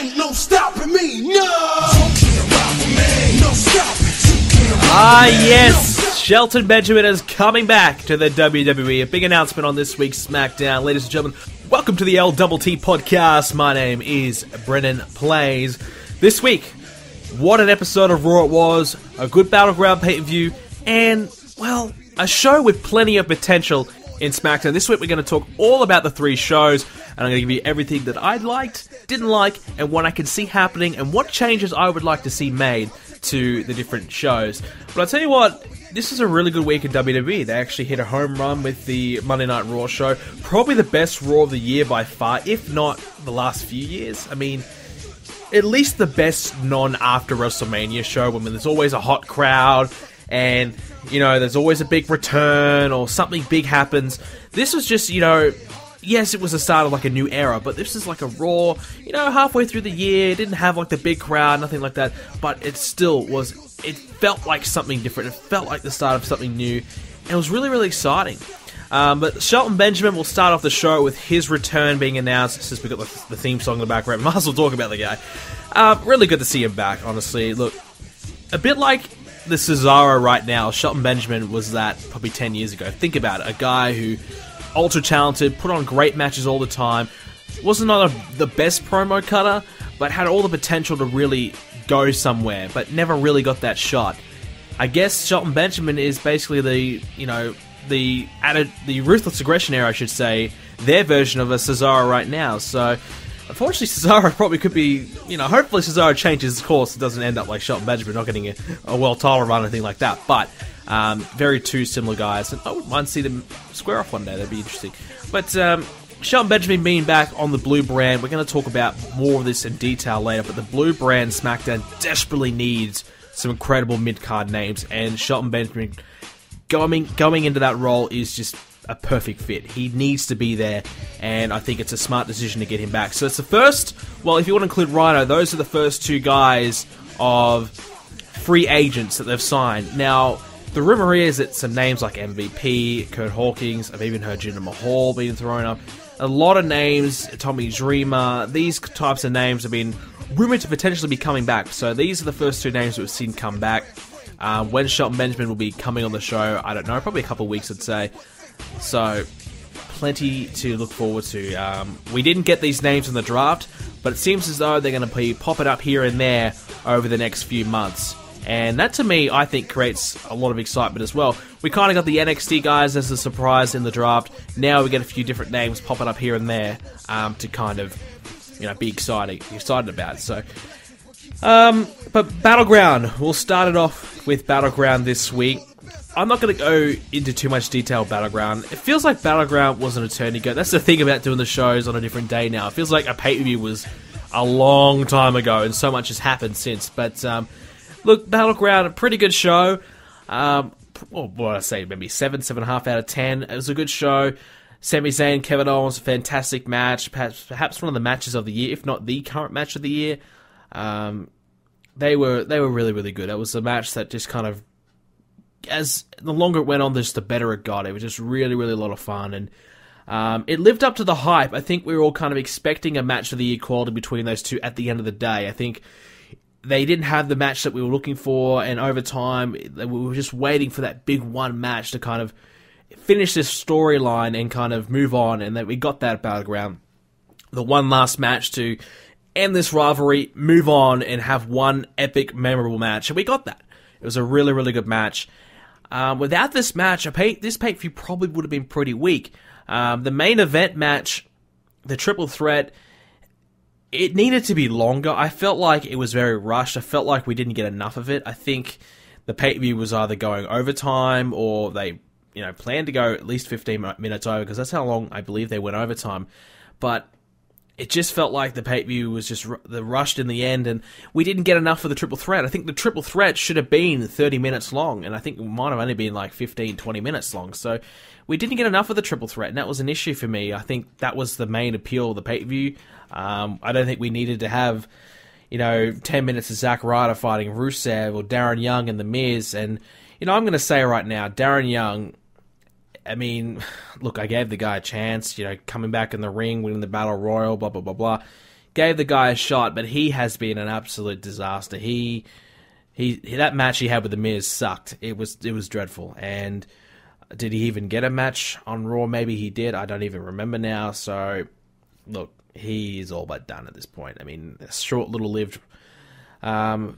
Ain't no stopping me, no! No stopping. Yes! Shelton Benjamin is coming back to the WWE. A big announcement on this week's SmackDown. Ladies and gentlemen, welcome to the LTT podcast. My name is Brennan Plays. This week, what an episode of Raw it was. A good Battleground pay-per-view. And, well, a show with plenty of potential in SmackDown. This week we're going to talk all about the three shows, and I'm going to give you everything that I liked, didn't like, and what I can see happening, and what changes I would like to see made to the different shows. But I'll tell you what, this is a really good week in WWE. They actually hit a home run with the Monday Night Raw show. Probably the best Raw of the year by far, if not the last few years. I mean, at least the best non-after WrestleMania show, when there's always a hot crowd, and, you know, there's always a big return, or something big happens. This was just, you know, yes, it was the start of, like, a new era, but this is like a Raw, you know, halfway through the year. It didn't have, like, the big crowd, nothing like that, but it still was, it felt like something different. It felt like the start of something new, and it was really, really exciting. But Shelton Benjamin will start off the show with his return being announced. Since we've got the theme song in the background, might as well talk about the guy. Really good to see him back, honestly. Look, a bit like the Cesaro right now, Shelton Benjamin was that probably 10 years ago. Think about it. A guy who, ultra talented, put on great matches all the time, wasn't not the best promo cutter, but had all the potential to really go somewhere, but never really got that shot. I guess Shelton Benjamin is basically the, you know, the Ruthless Aggression era, I should say, their version of a Cesaro right now. So, unfortunately, Cesaro probably could be, you know, hopefully Cesaro changes his course. It doesn't end up like Shelton Benjamin not getting a world title run or anything like that. But, very two similar guys. And I wouldn't mind seeing them square off one day. That'd be interesting. But, Shelton Benjamin being back on the Blue brand, we're going to talk about more of this in detail later. But the Blue brand SmackDown desperately needs some incredible mid-card names. And Shelton Benjamin going into that role is just a perfect fit. He needs to be there, and I think it's a smart decision to get him back. So it's the first, well, if you want to include Rhino, those are the first two guys of free agents that they've signed. Now, the rumor is that some names like MVP, Kurt Hawkins, I've even heard Jinder Mahal being thrown up. A lot of names, Tommy Dreamer, these types of names have been rumored to potentially be coming back. So these are the first two names that we've seen come back. When Shelton Benjamin will be coming on the show, I don't know, probably a couple of weeks, I'd say. So, plenty to look forward to. We didn't get these names in the draft, but it seems as though they're going to be popping up here and there over the next few months. And that, to me, I think creates a lot of excitement as well. We kind of got the NXT guys as a surprise in the draft. Now we get a few different names popping up here and there to kind of, you know, be excited about. So, but Battleground, we'll start it off with Battleground this week. I'm not going to go into too much detail Battleground. It feels like Battleground was an eternity ago. That's the thing about doing the shows on a different day now. It feels like a pay-per-view was a long time ago, and so much has happened since. But, look, Battleground, a pretty good show. Well, what did I say? Maybe 7.5 out of 10. It was a good show. Sami Zayn, Kevin Owens, a fantastic match. Perhaps one of the matches of the year, if not the current match of the year. They were really, really good. It was a match that just kind of, as the longer it went on, just the better it got. It was just really, really a lot of fun, and it lived up to the hype. I think we were all kind of expecting a match of the year quality between those two at the end of the day. I think they didn't have the match that we were looking for, and over time, we were just waiting for that big one match to kind of finish this storyline and kind of move on, and then we got that Battleground. The one last match to end this rivalry, move on, and have one epic, memorable match, and we got that. It was a really, really good match. Without this match, this pay-per-view probably would have been pretty weak. The main event match, the triple threat, it needed to be longer. I felt like it was very rushed. I felt like we didn't get enough of it. I think the pay-per-view was either going overtime, or they, you know, planned to go at least 15 minutes over, because that's how long I believe they went overtime. But it just felt like the pay-per-view was just rushed in the end, and we didn't get enough of the triple threat. I think the triple threat should have been 30 minutes long, and I think it might have only been like 15, 20 minutes long. So we didn't get enough of the triple threat, and that was an issue for me. I think that was the main appeal of the pay-per-view. I don't think we needed to have, you know, 10 minutes of Zack Ryder fighting Rusev or Darren Young and The Miz. And, you know, I'm going to say right now, Darren Young, I mean, look, I gave the guy a chance, you know, coming back in the ring, winning the Battle Royal, blah, blah, blah, blah. gave the guy a shot, but he has been an absolute disaster. That match he had with The Miz sucked. It was dreadful. And did he even get a match on Raw? Maybe he did. I don't even remember now. So, look, he is all but done at this point. I mean, a short little lived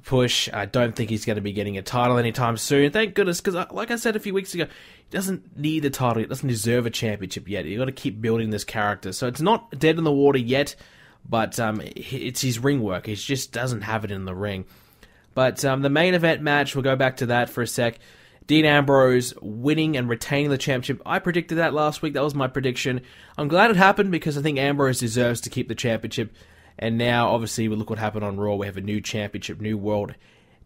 push. I don't think he's going to be getting a title anytime soon. Thank goodness, because like I said a few weeks ago, he doesn't need a title. He doesn't deserve a championship yet. You've got to keep building this character. So it's not dead in the water yet, but it's his ring work. He just doesn't have it in the ring. But the main event match, we'll go back to that for a sec. Dean Ambrose winning and retaining the championship. I predicted that last week. That was my prediction. I'm glad it happened because I think Ambrose deserves to keep the championship. And now, obviously, we look what happened on Raw. We have a new championship, new world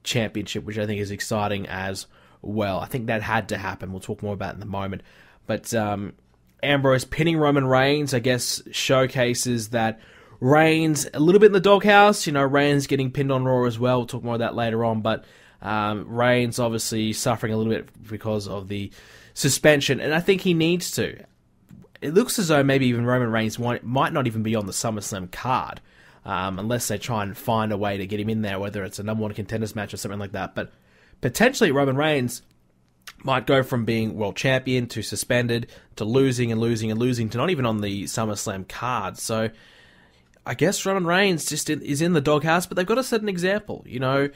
championship, which I think is exciting as well. I think that had to happen. We'll talk more about it in a moment. But Ambrose pinning Roman Reigns, I guess, showcases that Reigns a little bit in the doghouse. You know, Reigns getting pinned on Raw as well. We'll talk more about that later on. But Reigns obviously suffering a little bit because of the suspension. And I think he needs to. It looks as though maybe even Roman Reigns might not even be on the SummerSlam card. Unless they try and find a way to get him in there, whether it's a number one contenders match or something like that. But potentially Roman Reigns might go from being world champion to suspended to losing and losing and losing to not even on the SummerSlam card. So I guess Roman Reigns just is in the doghouse, but they've got to set an example. You know,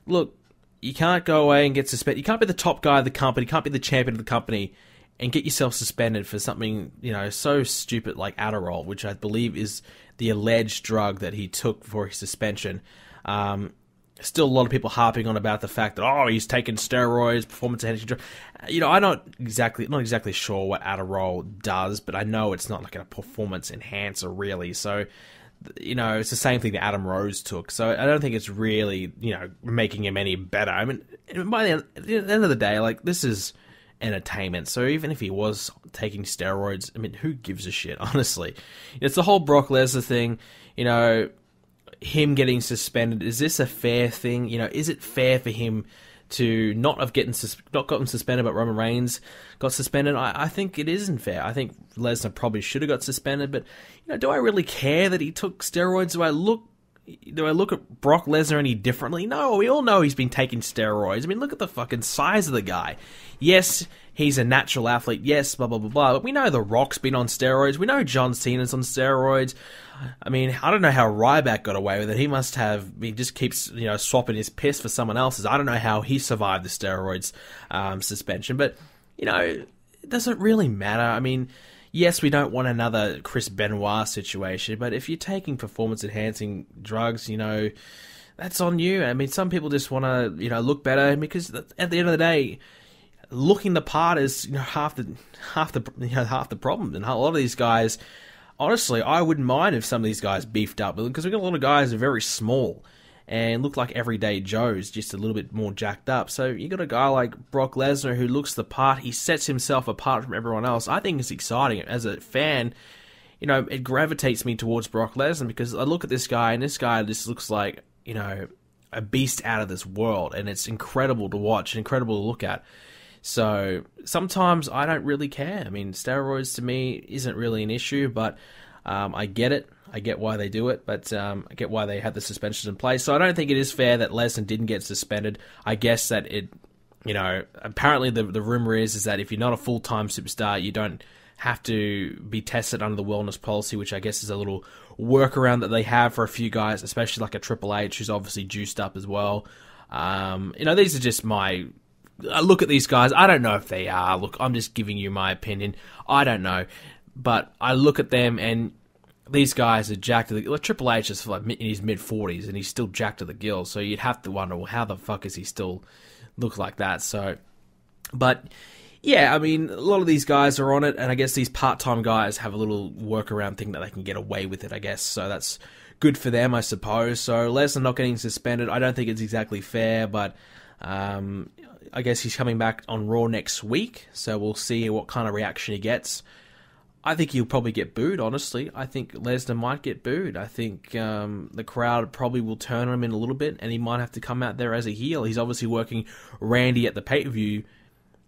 look, you can't go away and get suspended. You can't be the top guy of the company. You can't be the champion of the company and get yourself suspended for something, you know, so stupid like Adderall, which I believe is the alleged drug that he took for his suspension. Still a lot of people harping on about the fact that, oh, he's taking steroids, performance-enhancing drugs. You know, I'm not exactly sure what Adderall does, but I know it's not like a performance enhancer, really. So, you know, it's the same thing that Adam Rose took. So I don't think it's really, you know, making him any better. I mean, by the end of the day, like, this is entertainment. So even if he was taking steroids, I mean, who gives a shit, honestly? It's the whole Brock Lesnar thing, you know, him getting suspended. Is this a fair thing? You know, is it fair for him to not gotten suspended, but Roman Reigns got suspended? I think it isn't fair. I think Lesnar probably should have got suspended, but, you know, do I really care that he took steroids? Do I look at Brock Lesnar any differently? No, we all know he's been taking steroids. I mean, look at the fucking size of the guy. Yes, he's a natural athlete. Yes, blah, blah, blah, blah. But we know The Rock's been on steroids. We know John Cena's on steroids. I mean, I don't know how Ryback got away with it. He must have, he just keeps, you know, swapping his piss for someone else's. I don't know how he survived the steroids suspension. But, you know, it doesn't really matter. I mean, yes, we don't want another Chris Benoit situation, but if you're taking performance-enhancing drugs, you know, that's on you. I mean, some people just want to, you know, look better because at the end of the day, looking the part is, you know, half the problem. And a lot of these guys, honestly, I wouldn't mind if some of these guys beefed up because we've got a lot of guys who are very small and look like everyday Joes, just a little bit more jacked up. So you got a guy like Brock Lesnar who looks the part. He sets himself apart from everyone else. I think it's exciting. As a fan, you know, it gravitates me towards Brock Lesnar because I look at this guy and this guy just looks like, you know, a beast out of this world. And it's incredible to watch and incredible to look at. So sometimes I don't really care. I mean, steroids to me isn't really an issue, but I get it. I get why they do it, but I get why they have the suspensions in place. So I don't think it is fair that Lesnar didn't get suspended. I guess that it, you know, apparently the rumor is that if you're not a full-time superstar, you don't have to be tested under the wellness policy, which I guess is a little workaround that they have for a few guys, especially like a Triple H, who's obviously juiced up as well. You know, these are just my... I look at these guys, I don't know if they are. Look, I'm just giving you my opinion. I don't know. But I look at them and these guys are jacked to the... Like, Triple H is like in his mid-40s and he's still jacked to the gills. So you'd have to wonder, well, how the fuck is he still look like that? So, but yeah, I mean, a lot of these guys are on it, and I guess these part-time guys have a little workaround thing that they can get away with it, I guess. So that's good for them, I suppose. So Lesnar not getting suspended, I don't think it's exactly fair, but I guess he's coming back on Raw next week, so we'll see what kind of reaction he gets. I think he'll probably get booed, honestly. I think Lesnar might get booed. I think the crowd probably will turn on him in a little bit, and he might have to come out there as a heel. He's obviously working Randy at the pay-per-view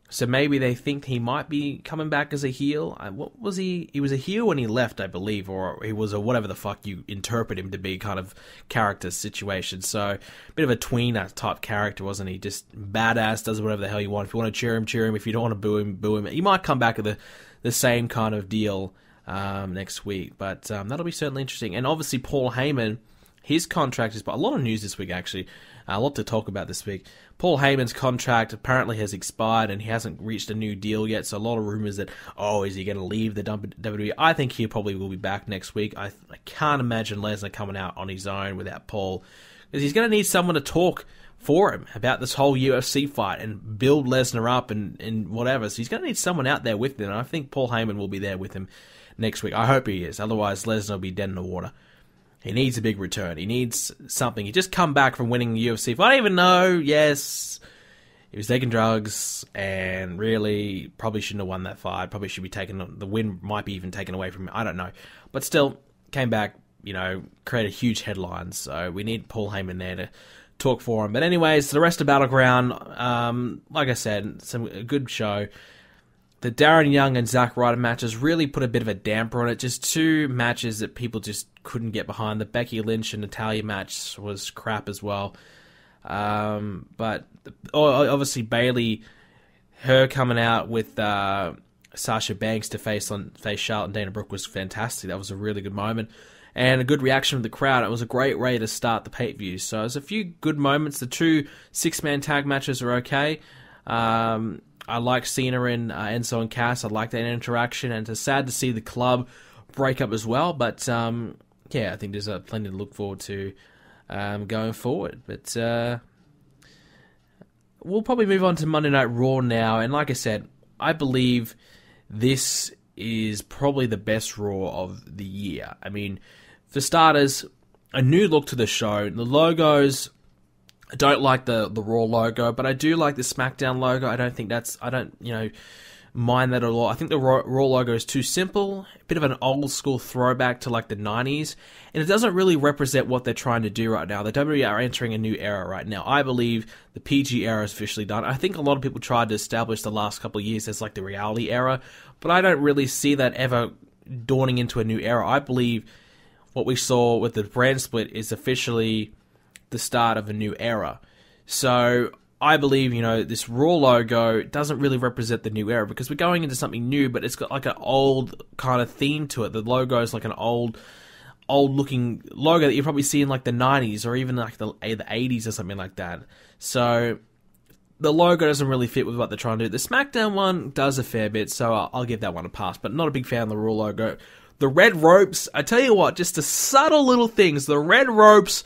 So maybe they think he might be coming back as a heel. What was he? He was a heel when he left, I believe, or he was a whatever the fuck you interpret him to be kind of character situation. So a bit of a tweener type character, wasn't he? Just badass, does whatever the hell you want. If you want to cheer him, cheer him. If you don't want to boo him, boo him. He might come back at the same kind of deal next week, but that'll be certainly interesting. And obviously Paul Heyman, his contract is a lot of news this week actually. A lot to talk about this week. Paul Heyman's contract apparently has expired and he hasn't reached a new deal yet, so a lot of rumors that, is he going to leave the WWE? I think he probably will be back next week. I can't imagine Lesnar coming out on his own without Paul, because he's going to need someone to talk for him about this whole UFC fight and build Lesnar up and whatever. So he's going to need someone out there with him, and I think Paul Heyman will be there with him next week. I hope he is, otherwise Lesnar will be dead in the water. He needs a big return. He needs something. He just come back from winning the UFC. If I don't even know, yes, he was taking drugs and really probably shouldn't have won that fight. Probably should be taken. The win might be even taken away from him. I don't know. But still, came back, created huge headlines. So we need Paul Heyman there to talk for him. But anyways, the rest of Battleground, like I said, a good show. The Darren Young and Zack Ryder matches really put a bit of a damper on it. Just two matches that people just couldn't get behind. The Becky Lynch and Natalya match was crap as well. But obviously Bayley, her coming out with Sasha Banks to face Charlotte and Dana Brooke was fantastic. That was a really good moment. And a good reaction from the crowd. It was a great way to start the pay-per-view. So there's a few good moments. The two six-man tag matches are okay. I like Cena and Enzo and Cass. I like that interaction, and it's sad to see the club break up as well. But I think there's plenty to look forward to going forward. But we'll probably move on to Monday Night Raw now. And like I said, I believe this is probably the best Raw of the year. I mean, for starters, a new look to the show. The logos, I don't like the Raw logo, but I do like the SmackDown logo. I don't mind that at all. I think the Raw logo is too simple, a bit of an old school throwback to like the 90s, and it doesn't really represent what they're trying to do right now. The WWE are entering a new era right now. I believe the PG era is officially done. I think a lot of people tried to establish the last couple of years as like the reality era, but I don't really see that ever dawning into a new era. I believe what we saw with the brand split is officially the start of a new era. So I believe, this Raw logo doesn't really represent the new era because we're going into something new, but it's got like an old kind of theme to it. The logo is like an old looking logo that you probably see in like the 90s or even like the 80s or something like that. So the logo doesn't really fit with what they're trying to do. The SmackDown one does a fair bit, so I'll give that one a pass, but not a big fan of the Raw logo. The red ropes, I tell you what, just the subtle little things. The red ropes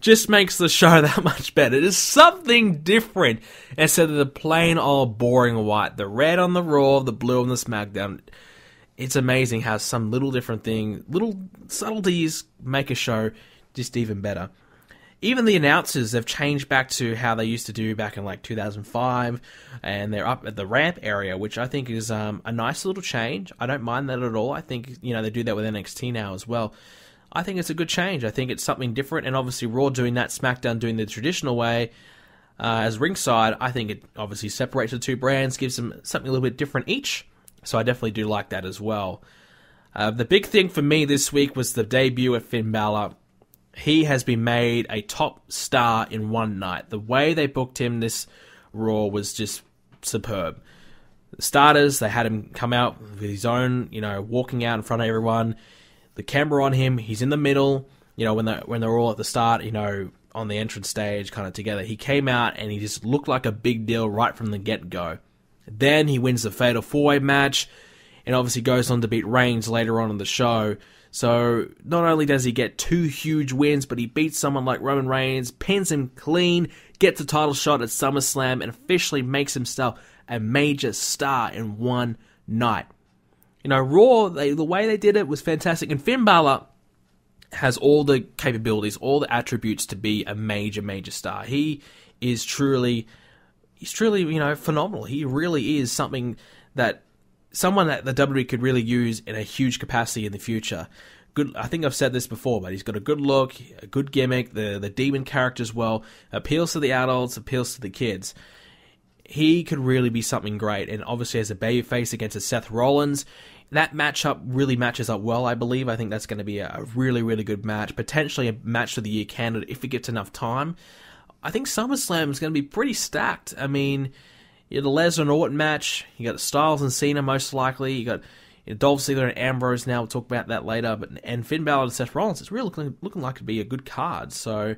just makes the show that much better. It is something different instead of the plain old boring white. The red on the Raw, the blue on the SmackDown. It's amazing how some little different thing, little subtleties make a show just even better. Even the announcers have changed back to how they used to do back in like 2005, and they're up at the ramp area, which I think is a nice little change. I don't mind that at all. I think they do that with NXT now as well. I think it's a good change. I think it's something different, and obviously Raw doing that, SmackDown doing the traditional way as ringside, I think it obviously separates the two brands, gives them something a little bit different each, so I definitely do like that as well. The big thing for me this week was the debut of Finn Balor. He has been made a top star in one night. The way they booked him this Raw was just superb. The starters, they had him come out with his own, walking out in front of everyone. The camera on him, he's in the middle, when they're all at the start, on the entrance stage kind of together. He came out and he just looked like a big deal right from the get-go. Then he wins the Fatal 4-Way match and obviously goes on to beat Reigns later on in the show. So not only does he get two huge wins, but he beats someone like Roman Reigns, pins him clean, gets a title shot at SummerSlam, and officially makes himself a major star in one night. Raw, the way they did it was fantastic. And Finn Balor has all the capabilities, all the attributes to be a major, major star. He's truly, phenomenal. He really is someone that the WWE could really use in a huge capacity in the future. Good. I think I've said this before, but he's got a good look, a good gimmick. The demon character as well appeals to the adults, appeals to the kids. he could really be something great. And obviously as a babyface against a Seth Rollins, that matchup really matches up well, I believe. I think that's going to be a really, really good match. Potentially a match of the year candidate if it gets enough time. I think SummerSlam is going to be pretty stacked. I mean, you got the Lesnar and Orton match. You got Styles and Cena most likely. You got Dolph Ziggler and Ambrose now. We'll talk about that later. And Finn Balor and Seth Rollins. It's really looking like to be a good card. So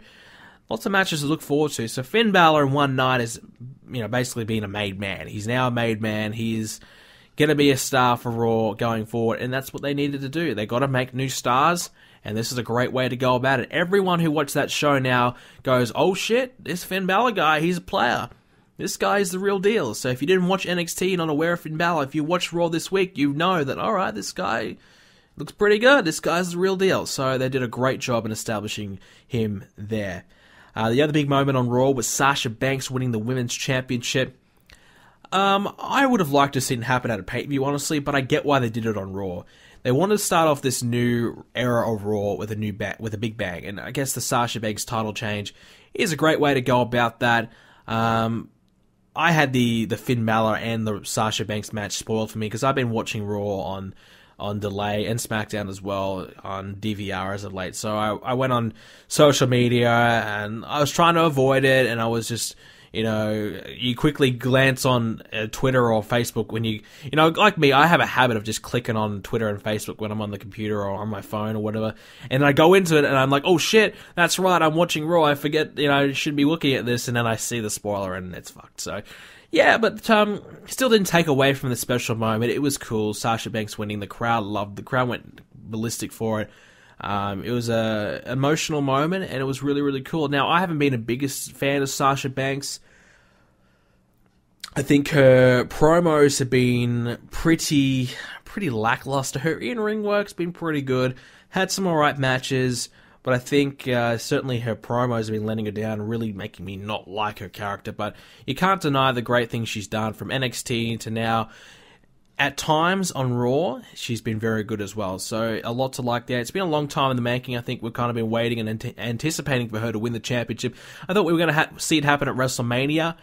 lots of matches to look forward to. So Finn Balor in one night is, basically being a made man. He's now a made man. He's going to be a star for Raw going forward, and that's what they needed to do. They got to make new stars, and this is a great way to go about it. Everyone who watched that show now goes, oh shit, this Finn Balor guy, he's a player. This guy is the real deal. So if you didn't watch NXT and not aware of Finn Balor, if you watched Raw this week, you know that, alright, this guy looks pretty good. This guy's the real deal. So they did a great job in establishing him there. The other big moment on Raw was Sasha Banks winning the Women's Championship. I would have liked to see it happen at a pay-per-view, honestly, but I get why they did it on Raw. They wanted to start off this new era of Raw with a big bang, and I guess the Sasha Banks title change is a great way to go about that. I had the Finn Balor and the Sasha Banks match spoiled for me because I've been watching Raw on delay and SmackDown as well on DVR as of late. So I went on social media and I was trying to avoid it, and I was just, you quickly glance on Twitter or Facebook when like me, I have a habit of just clicking on Twitter and Facebook when I'm on the computer or on my phone or whatever, and I go into it and I'm like, oh shit, that's right, I'm watching Raw, I forget, I should be looking at this, and then I see the spoiler and it's fucked. So yeah, but still didn't take away from the special moment. It was cool. Sasha Banks winning. The crowd loved. The crowd went ballistic for it. It was a emotional moment, and it was really, really cool. Now, I haven't been the biggest fan of Sasha Banks. I think her promos have been pretty lackluster. Her in-ring work's been pretty good. Had some alright matches, but I think certainly her promos have been letting her down, really making me not like her character. But you can't deny the great things she's done from NXT to now. At times on Raw, she's been very good as well. So a lot to like there. It's been a long time in the making. I think we've kind of been waiting and anticipating for her to win the championship. I thought we were going to see it happen at WrestleMania.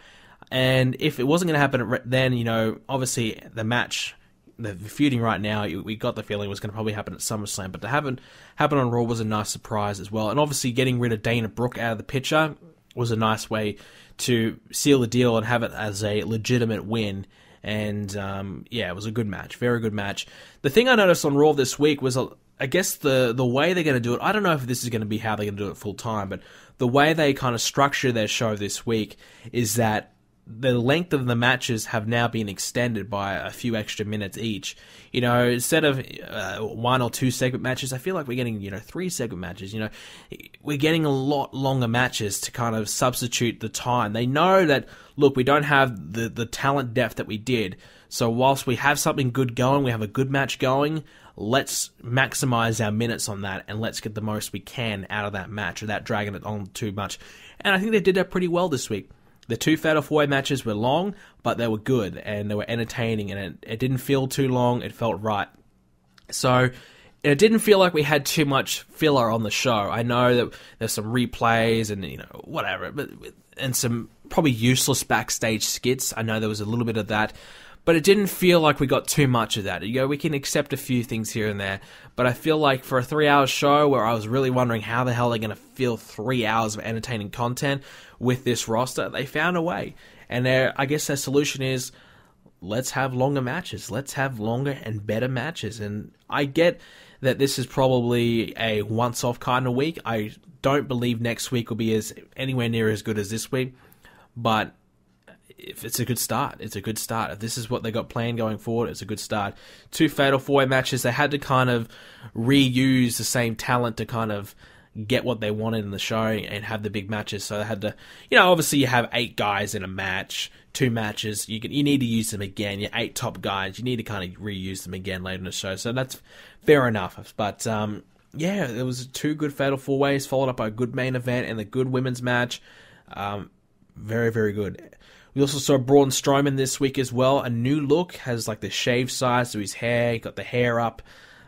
And if it wasn't going to happen then, obviously the match, the feuding right now, we got the feeling it was going to probably happen at SummerSlam, but to have it happen on Raw was a nice surprise as well. And obviously getting rid of Dana Brooke out of the picture was a nice way to seal the deal and have it as a legitimate win. And it was a good match, very good match. The thing I noticed on Raw this week was, I guess the way they're going to do it, I don't know if this is going to be how they're going to do it full time, but the way they kind of structure their show this week is that the length of the matches have now been extended by a few extra minutes each. Instead of 1 or 2 segment matches, I feel like we're getting, 3 segment matches. We're getting a lot longer matches to kind of substitute the time. They know that, look, we don't have the talent depth that we did. So whilst we have something good going, we have a good match going, let's maximize our minutes on that and let's get the most we can out of that match without dragging it on too much. And I think they did that pretty well this week. The 2 Fatal 4-Way matches were long, but they were good, and they were entertaining, and it didn't feel too long, it felt right. So, it didn't feel like we had too much filler on the show. I know that there's some replays and, whatever, and some probably useless backstage skits. I know there was a little bit of that, but it didn't feel like we got too much of that. We can accept a few things here and there, but I feel like for a 3-hour show where I was really wondering how the hell they're going to fill 3 hours of entertaining content with this roster, they found a way. And I guess their solution is, let's have longer matches. Let's have longer and better matches. And I get that this is probably a once-off kind of week. I don't believe next week will be anywhere near as good as this week, but if it's a good start. It's a good start. If this is what they got planned going forward, it's a good start. 2 Fatal 4-Way matches, they had to kind of reuse the same talent to kind of get what they wanted in the show and have the big matches. So they had to, obviously you have 8 guys in a match, 2 matches, you need to use them again. Your 8 top guys, you need to kind of reuse them again later in the show. So that's fair enough. But there was 2 good Fatal 4-Ways followed up by a good main event and a good women's match. Very, very good. We also saw Braun Strowman this week as well. A new look, has like the shave size to his hair, he got the hair up.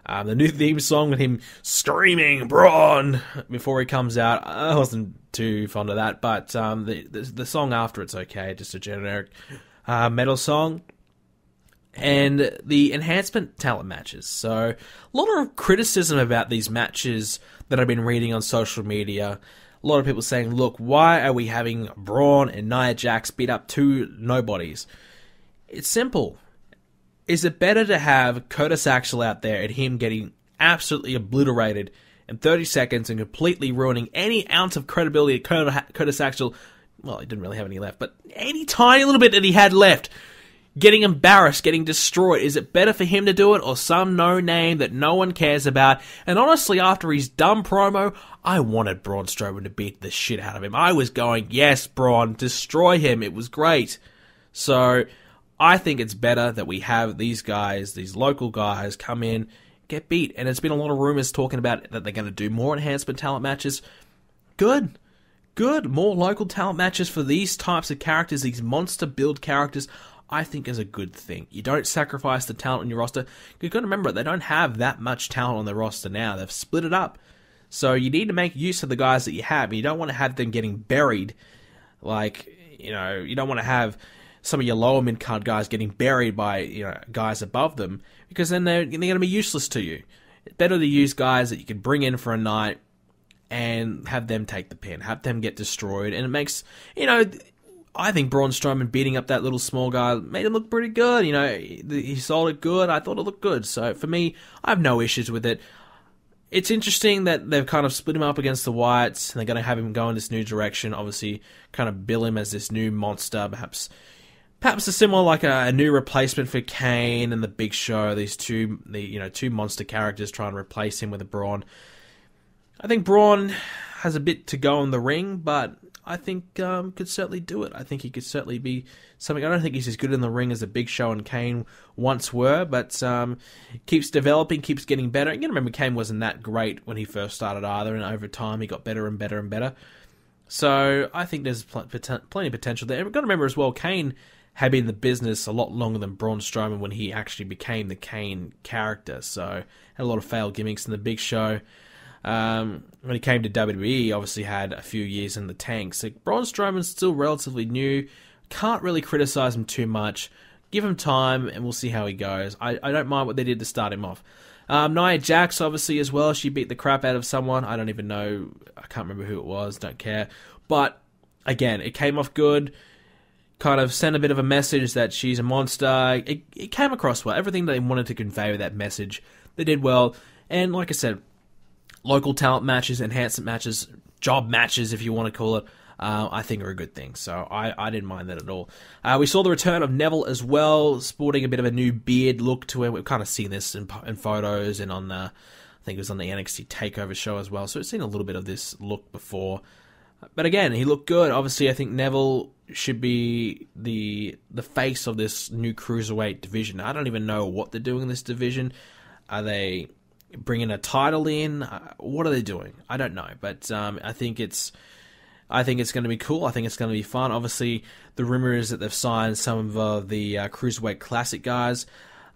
The new theme song with him screaming Braun before he comes out, I wasn't too fond of that, but the song after it's okay, just a generic metal song. And the enhancement talent matches. So, a lot of criticism about these matches that I've been reading on social media. A lot of people saying, look, why are we having Braun and Nia Jax beat up two nobodies? It's simple. Is it better to have Curtis Axel out there and him getting absolutely obliterated in 30 seconds and completely ruining any ounce of credibility that Curtis Axel, well, he didn't really have any left, but any tiny little bit that he had left, getting embarrassed, getting destroyed? Is it better for him to do it or some no-name that no one cares about? And honestly, after his dumb promo, I wanted Braun Strowman to beat the shit out of him. I was going, yes, Braun, destroy him. It was great. So, I think it's better that we have these guys, these local guys, come in, get beat. And there's been a lot of rumors talking about that they're going to do more enhancement talent matches. Good. Good. More local talent matches for these types of characters, these monster build characters, I think is a good thing. You don't sacrifice the talent on your roster. You've got to remember, they don't have that much talent on their roster now. They've split it up. So you need to make use of the guys that you have. You don't want to have them getting buried. Like, you don't want to have some of your lower mid-card guys getting buried by, guys above them, because then they're going to be useless to you. It's better to use guys that you can bring in for a night and have them take the pin, have them get destroyed, and it makes, I think Braun Strowman beating up that little small guy made him look pretty good. He sold it good. I thought it looked good. So for me, I have no issues with it. It's interesting that they've kind of split him up against the Wyatts, and they're going to have him go in this new direction. Obviously, kind of bill him as this new monster. Perhaps a similar, like a new replacement for Kane and the Big Show. These two monster characters trying to replace him with a Braun. I think Braun has a bit to go in the ring, but I think could certainly do it. I think he could certainly be something. I don't think he's as good in the ring as the Big Show and Kane once were, but keeps developing, keeps getting better. You remember Kane wasn't that great when he first started either, and over time he got better and better and better. So I think there's plenty of potential there. We've got to remember as well, Kane had been in the business a lot longer than Braun Strowman when he actually became the Kane character. So had a lot of failed gimmicks in the Big Show. When he came to WWE, he obviously had a few years in the tank. So Braun Strowman's still relatively new. Can't really criticize him too much. Give him time, and we'll see how he goes. I don't mind what they did to start him off. Nia Jax, obviously, as well. She beat the crap out of someone. I don't even know. I can't remember who it was. Don't care. But, again, it came off good. Kind of sent a bit of a message that she's a monster. It came across well. Everything they wanted to convey with that message, they did well. And, like I said, local talent matches, enhancement matches, job matches, if you want to call it, I think are a good thing. So I didn't mind that at all. We saw the return of Neville as well, sporting a bit of a new beard look to him. We've kind of seen this in photos and on the, I think it was on the NXT TakeOver show as well. So we've seen a little bit of this look before. But again, he looked good. Obviously, I think Neville should be the face of this new cruiserweight division. I don't even know what they're doing in this division. Are they bringing a title in? What are they doing? I don't know, but I think it's going to be cool. I think it's going to be fun. Obviously, the rumor is that they've signed some of the Cruiserweight Classic guys.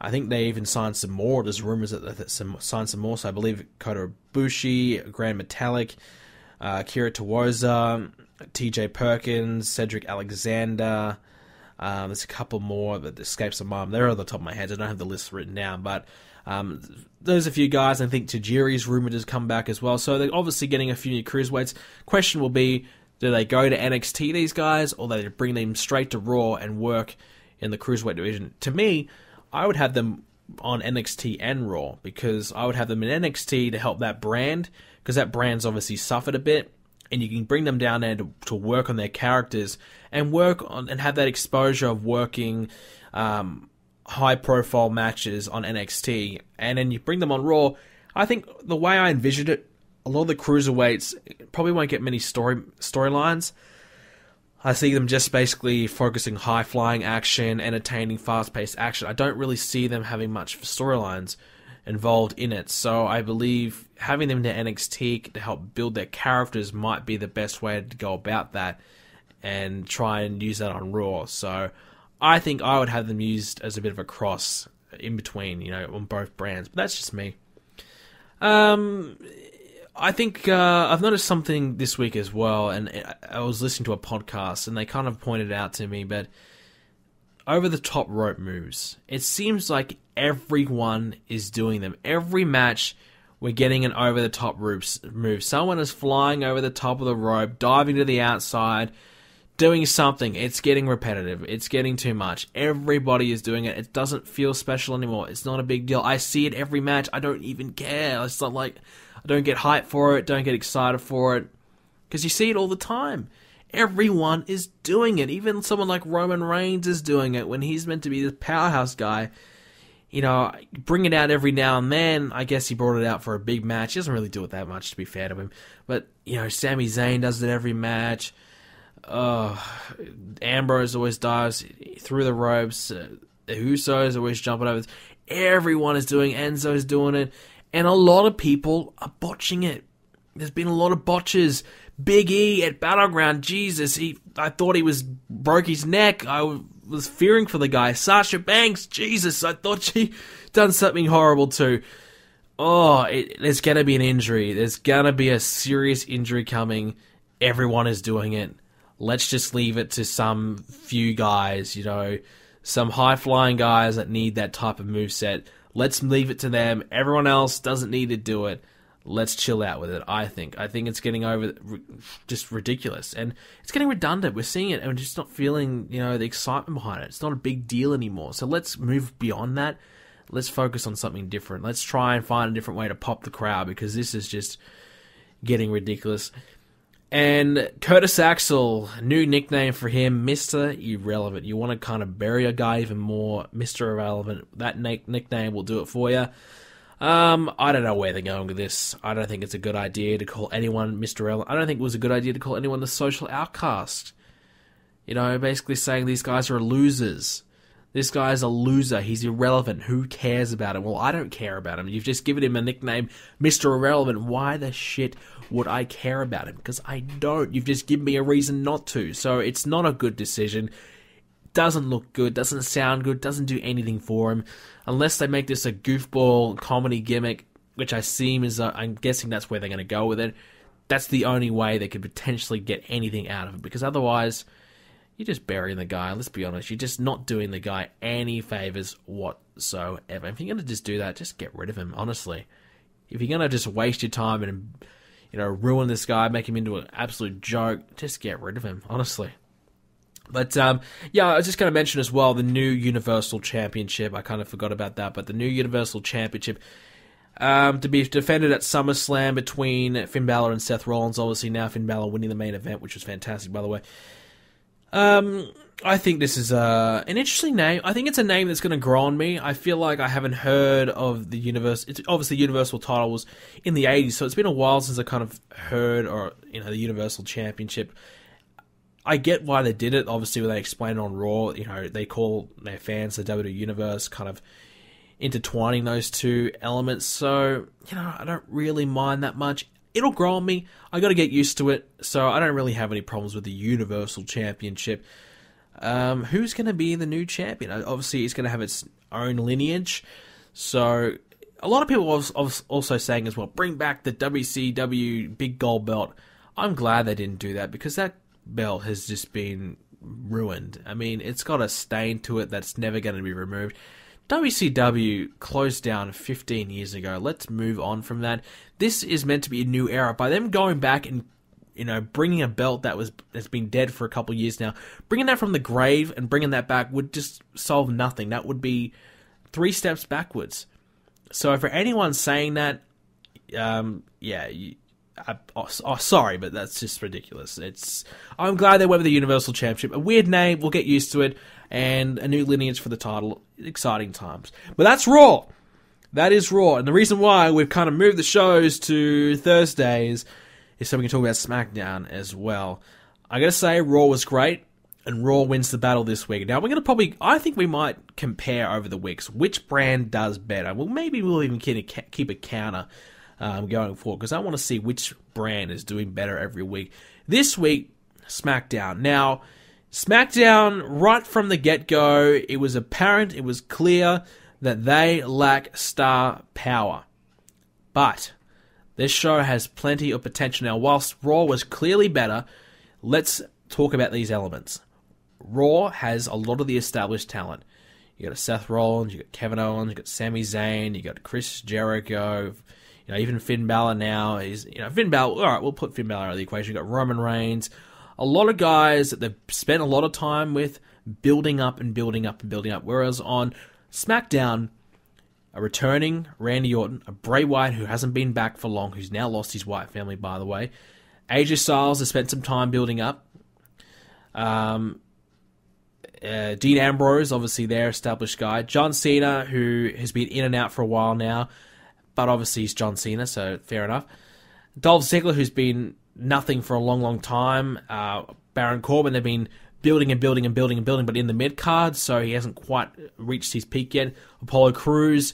I think they even signed some more. There's rumors that they've signed some more. So I believe Kota Ibushi, Grand Metallic, Kira Towoza, TJ Perkins, Cedric Alexander. There's a couple more that escapes my mind. They're on the top of my head. I don't have the list written down, but there's a few guys. I think Tajiri's rumored to come back as well. So they're obviously getting a few new cruiserweights. Question will be, do they go to NXT, these guys, or do they bring them straight to Raw and work in the cruiserweight division? To me, I would have them on NXT and Raw, because I would have them in NXT to help that brand, because that brand's obviously suffered a bit, and you can bring them down there to work on their characters and work on and have that exposure of working high-profile matches on NXT, and then you bring them on Raw. I think the way I envisioned it, a lot of the cruiserweights probably won't get many storylines. I see them just basically focusing high-flying action, entertaining, fast-paced action. I don't really see them having much storylines involved in it. So I believe having them to NXT to help build their characters might be the best way to go about that, and try and use that on Raw. So I think I would have them used as a bit of a cross in between, on both brands. But that's just me. I think I've noticed something this week as well, and I was listening to a podcast, and they kind of pointed out to me, but over the top rope moves, it seems like everyone is doing them. Every match, we're getting an over the top move. Someone is flying over the top of the rope, diving to the outside, doing something. It's getting repetitive. It's getting too much. Everybody is doing it. It doesn't feel special anymore. It's not a big deal. I see it every match. I don't even care. It's not like I don't get hyped for it. Don't get excited for it. Because you see it all the time. Everyone is doing it. Even someone like Roman Reigns is doing it when he's meant to be the powerhouse guy. You know, bring it out every now and then. I guess he brought it out for a big match. He doesn't really do it that much, to be fair to him. But, you know, Sami Zayn does it every match. Ambrose always dives through the ropes. The Usos always jumping over. Everyone is doing it. Enzo's doing it. And a lot of people are botching it. There's been a lot of botches. Big E at Battleground, Jesus, I thought he broke his neck. I was fearing for the guy. Sasha Banks, Jesus, I thought she done something horrible too. There's gonna be an injury. There's gonna be a serious injury coming. Everyone is doing it. Let's just leave it to some few guys, you know, some high-flying guys that need that type of moveset. Let's leave it to them. Everyone else doesn't need to do it. Let's chill out with it, I think. I think it's getting just ridiculous. And it's getting redundant. We're seeing it and we're just not feeling, you know, the excitement behind it. It's not a big deal anymore. So let's move beyond that. Let's focus on something different. Let's try and find a different way to pop the crowd because this is just getting ridiculous. And Curtis Axel, new nickname for him, Mr. Irrelevant. You want to kind of bury a guy even more, Mr. Irrelevant. That nickname will do it for you. I don't know where they're going with this. I don't think it's a good idea to call anyone Mr. Irrelevant. I don't think it was a good idea to call anyone the social outcast. You know, basically saying these guys are losers. This guy's a loser. He's irrelevant. Who cares about him? Well, I don't care about him. You've just given him a nickname, Mr. Irrelevant. Why the shit would I care about him? Because I don't. You've just given me a reason not to. So it's not a good decision. Doesn't look good, doesn't sound good, doesn't do anything for him. Unless they make this a goofball comedy gimmick, which I'm guessing that's where they're going to go with it. That's the only way they could potentially get anything out of it. Because otherwise, you're just burying the guy. Let's be honest, you're just not doing the guy any favors whatsoever. If you're going to just do that, just get rid of him, honestly. If you're going to just waste your time and, you know, ruin this guy, make him into an absolute joke, just get rid of him, honestly. But, yeah, I was just going to mention as well the new Universal Championship. I kind of forgot about that, but the new Universal Championship to be defended at SummerSlam between Finn Balor and Seth Rollins. Obviously, now Finn Balor winning the main event, which was fantastic, by the way. I think this is an interesting name. I think it's a name that's going to grow on me. I feel like I haven't heard of the Universal. Obviously, the Universal title was in the 80s, so it's been a while since I kind of heard, or, you know, the Universal Championship. I get why they did it. Obviously, when they explain it on Raw, you know, they call their fans the WWE Universe, kind of intertwining those two elements. So, you know, I don't really mind that much. It'll grow on me. I got to get used to it. So I don't really have any problems with the Universal Championship. Who's going to be the new champion? Obviously, it's going to have its own lineage. So a lot of people are also saying as well, bring back the WCW big gold belt. I'm glad they didn't do that because that belt has just been ruined. I mean, it's got a stain to it that's never going to be removed. WCW closed down 15 years ago. Let's move on from that. This is meant to be a new era. By them going back and, you know, bringing a belt that's been dead for a couple of years now, bringing that from the grave and bringing that back would just solve nothing. That would be 3 steps backwards. So for anyone saying that, sorry, but that's just ridiculous. I'm glad they went with the Universal Championship. A weird name, we'll get used to it, and a new lineage for the title. Exciting times. But that's Raw. That is Raw. And the reason why we've kind of moved the shows to Thursdays is so we can talk about SmackDown as well. I gotta say, Raw was great, and Raw wins the battle this week. Now, we're gonna I think we might compare over the weeks. Which brand does better? Well, maybe we'll even keep a counter going forward, because I want to see which brand is doing better every week. This week, SmackDown. Now, SmackDown, right from the get-go, it was apparent, it was clear that they lack star power. But this show has plenty of potential. Now, whilst Raw was clearly better, let's talk about these elements. Raw has a lot of the established talent. You got Seth Rollins, you got Kevin Owens, you got Sami Zayn, you got Chris Jericho, even Finn Balor now is, Finn Balor, alright, we'll put Finn Balor out of the equation. You got Roman Reigns, a lot of guys that they've spent a lot of time with building up and building up and building up. Whereas on SmackDown, a returning Randy Orton, a Bray Wyatt who hasn't been back for long, who's now lost his Wyatt family, by the way. AJ Styles has spent some time building up. Dean Ambrose, obviously their established guy. John Cena, who has been in and out for a while now, but obviously he's John Cena, so fair enough. Dolph Ziggler, who's been nothing for a long, long time. Baron Corbin, they've been building and building and building and building, but in the mid-card, so he hasn't quite reached his peak yet. Apollo Crews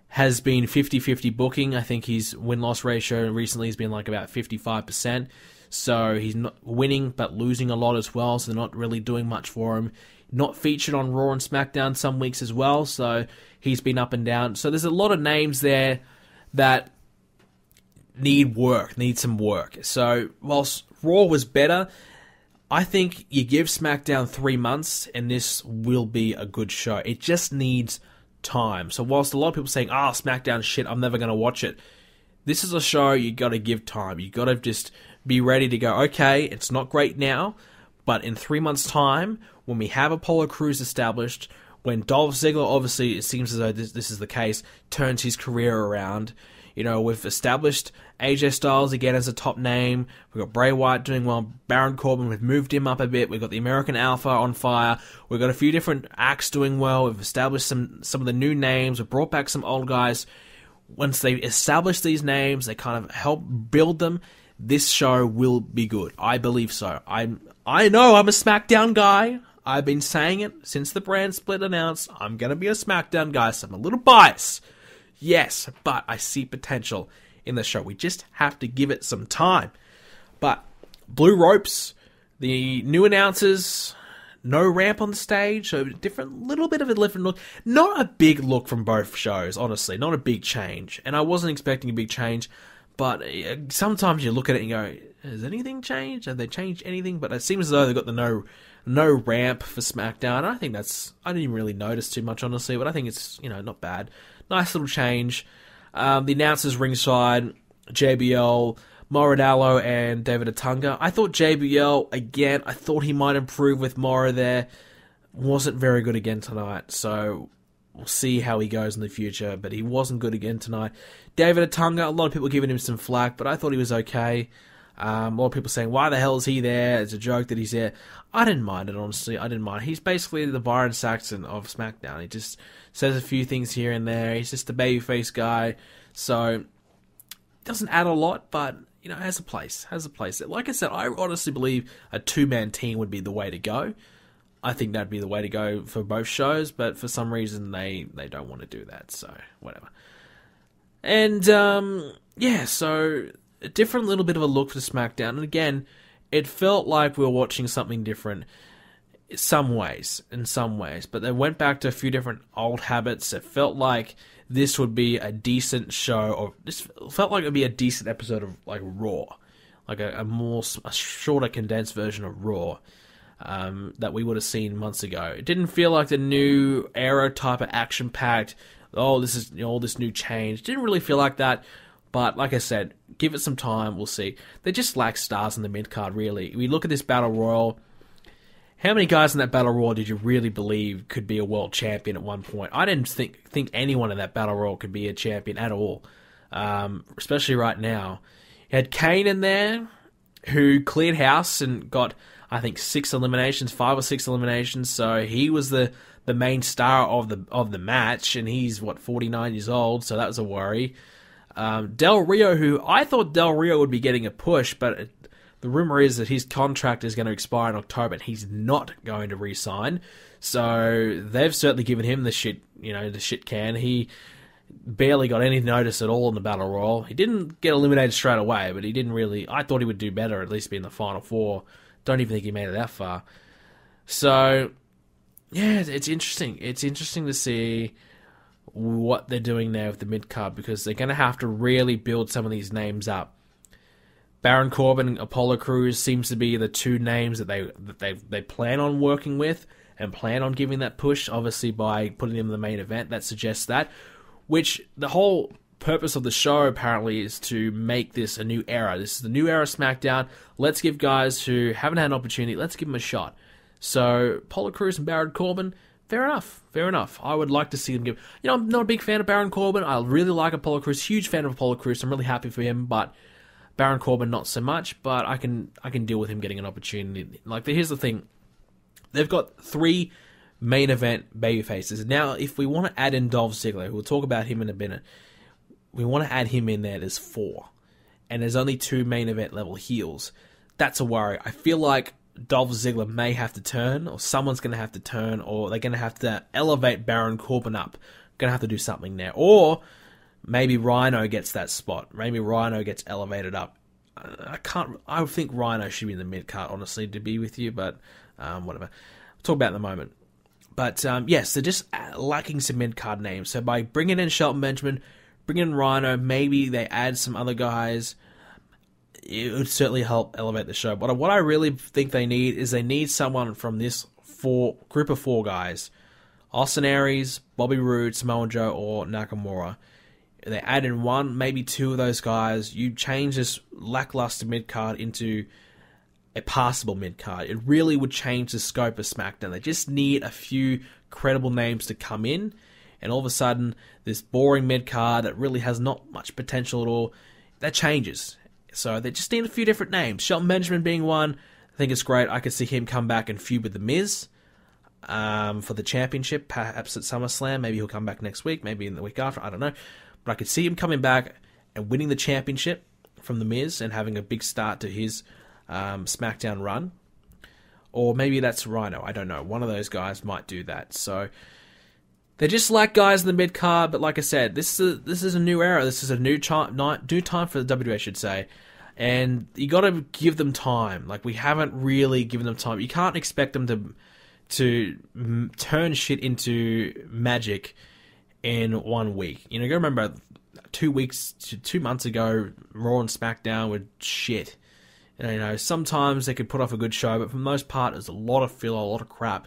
has been 50-50 booking. I think his win-loss ratio recently has been like about 55%. So he's not winning, but losing a lot as well, so they're not really doing much for him. Not featured on Raw and SmackDown some weeks as well, so he's been up and down. So there's a lot of names there that need some work. So whilst Raw was better, I think you give SmackDown 3 months and this will be a good show. It just needs time. So whilst a lot of people are saying, SmackDown shit, I'm never going to watch it. This is a show you got to give time. You got to just be ready to go, okay, it's not great now, but in 3 months' time, when we have Apollo Crews established, when Dolph Ziggler, obviously, it seems as though this is the case, turns his career around. We've established AJ Styles again as a top name. We've got Bray Wyatt doing well. Baron Corbin, we've moved him up a bit. We've got the American Alpha on fire. We've got a few different acts doing well. We've established some of the new names. We've brought back some old guys. Once they establish these names, they kind of help build them. This show will be good. I believe so. I know I'm a SmackDown guy. I've been saying it since the brand split announced. I'm going to be a SmackDown guy, so I'm a little biased. Yes, but I see potential in the show. We just have to give it some time. But Blue Ropes, the new announcers, no ramp on the stage, so little bit of a different look. Not a big look from both shows, honestly. Not a big change. And I wasn't expecting a big change, but sometimes you look at it and go, has anything changed? Have they changed anything? But it seems as though they've got the no ramp for SmackDown. I think I didn't even really notice too much, honestly, but I think it's, not bad. Nice little change. The announcers ringside, JBL, Morradallo, and David Otunga. I thought JBL, again, I thought he might improve with Mora there. Wasn't very good again tonight, so we'll see how he goes in the future, but he wasn't good again tonight. David Otunga, a lot of people giving him some flack, but I thought he was okay. A lot of people saying, why the hell is he there? It's a joke that he's there. I didn't mind it, honestly. I didn't mind. He's basically the Byron Saxton of SmackDown. He just says a few things here and there. He's just a babyface guy. So, doesn't add a lot, but, has a place. Like I said, I honestly believe a two-man team would be the way to go. I think that'd be the way to go for both shows, but for some reason they don't want to do that, so whatever. And, so a different little bit of a look for SmackDown. And again, it felt like we were watching something different in some ways. But they went back to a few different old habits. It felt like this would be a decent show, or this felt like it would be a decent episode of like Raw. Like a shorter, condensed version of Raw that we would have seen months ago. It didn't feel like the new era type of action-packed, this is all this new change. It didn't really feel like that. But, like I said, give it some time, we'll see. They just lack stars in the mid-card, really. We look at this Battle Royal. How many guys in that Battle Royal did you really believe could be a world champion at one point? I didn't think anyone in that Battle Royal could be a champion at all. Especially right now. You had Kane in there, who cleared house and got, I think, 5 or 6 eliminations. So he was the main star of the match, and he's, 49 years old, so that was a worry. Del Rio, who I thought Del Rio would be getting a push, but the rumor is that his contract is going to expire in October and he's not going to re-sign. So they've certainly given him the shit can. He barely got any notice at all in the Battle Royal. He didn't get eliminated straight away, but he didn't really. I thought he would do better, at least be in the Final Four. Don't even think he made it that far. So, yeah, it's interesting. It's interesting to see what they're doing there with the mid-card, because they're going to have to really build some of these names up. Baron Corbin and Apollo Crews seems to be the two names that they plan on working with and plan on giving that push, obviously by putting them in the main event. That suggests that, which the whole purpose of the show apparently is to make this a new era. This is the new era SmackDown. Let's give guys who haven't had an opportunity, let's give them a shot. So Apollo Crews and Baron Corbin, fair enough. I would like to see them give... I'm not a big fan of Baron Corbin. I really like Apollo Crews. Huge fan of Apollo Crews. I'm really happy for him, but Baron Corbin not so much. But I can deal with him getting an opportunity. Here's the thing. They've got 3 main event babyfaces. Now, if we want to add in Dolph Ziggler, we'll talk about him in a minute, we want to add him in there, there's 4. And there's only 2 main event level heels. That's a worry. I feel like Dolph Ziggler may have to turn, or someone's going to have to turn, or they're going to have to elevate Baron Corbin up. Going to have to do something there. Or maybe Rhino gets that spot. Maybe Rhino gets elevated up. I would think Rhino should be in the mid-card, honestly, to be with you, but whatever. We'll talk about it in a moment. But yes, they're just lacking some mid-card names. So by bringing in Shelton Benjamin, bringing in Rhino, maybe they add some other guys, it would certainly help elevate the show. But what I really think they need someone from this group of 4 guys. Austin Aries, Bobby Roode, Samoa Joe, or Nakamura. They add in 1, maybe 2 of those guys. You change this lackluster mid-card into a passable mid-card. It really would change the scope of SmackDown. They just need a few credible names to come in, and all of a sudden, this boring mid-card that really has not much potential at all, that changes. So they just need a few different names. Shelton Benjamin being one, I think it's great. I could see him come back and feud with The Miz for the championship, perhaps at SummerSlam. Maybe he'll come back next week, maybe in the week after, I don't know. But I could see him coming back and winning the championship from The Miz and having a big start to his SmackDown run. Or maybe that's Rhino, I don't know. One of those guys might do that. So they just lack guys in the mid-card, but like I said, this is a new era. This is a new time for the WWE, I should say. And you got to give them time. We haven't really given them time. You can't expect them to turn shit into magic in 1 week. You gotta remember 2 months ago, Raw and SmackDown were shit. Sometimes they could put off a good show, but for the most part, there's a lot of filler, a lot of crap.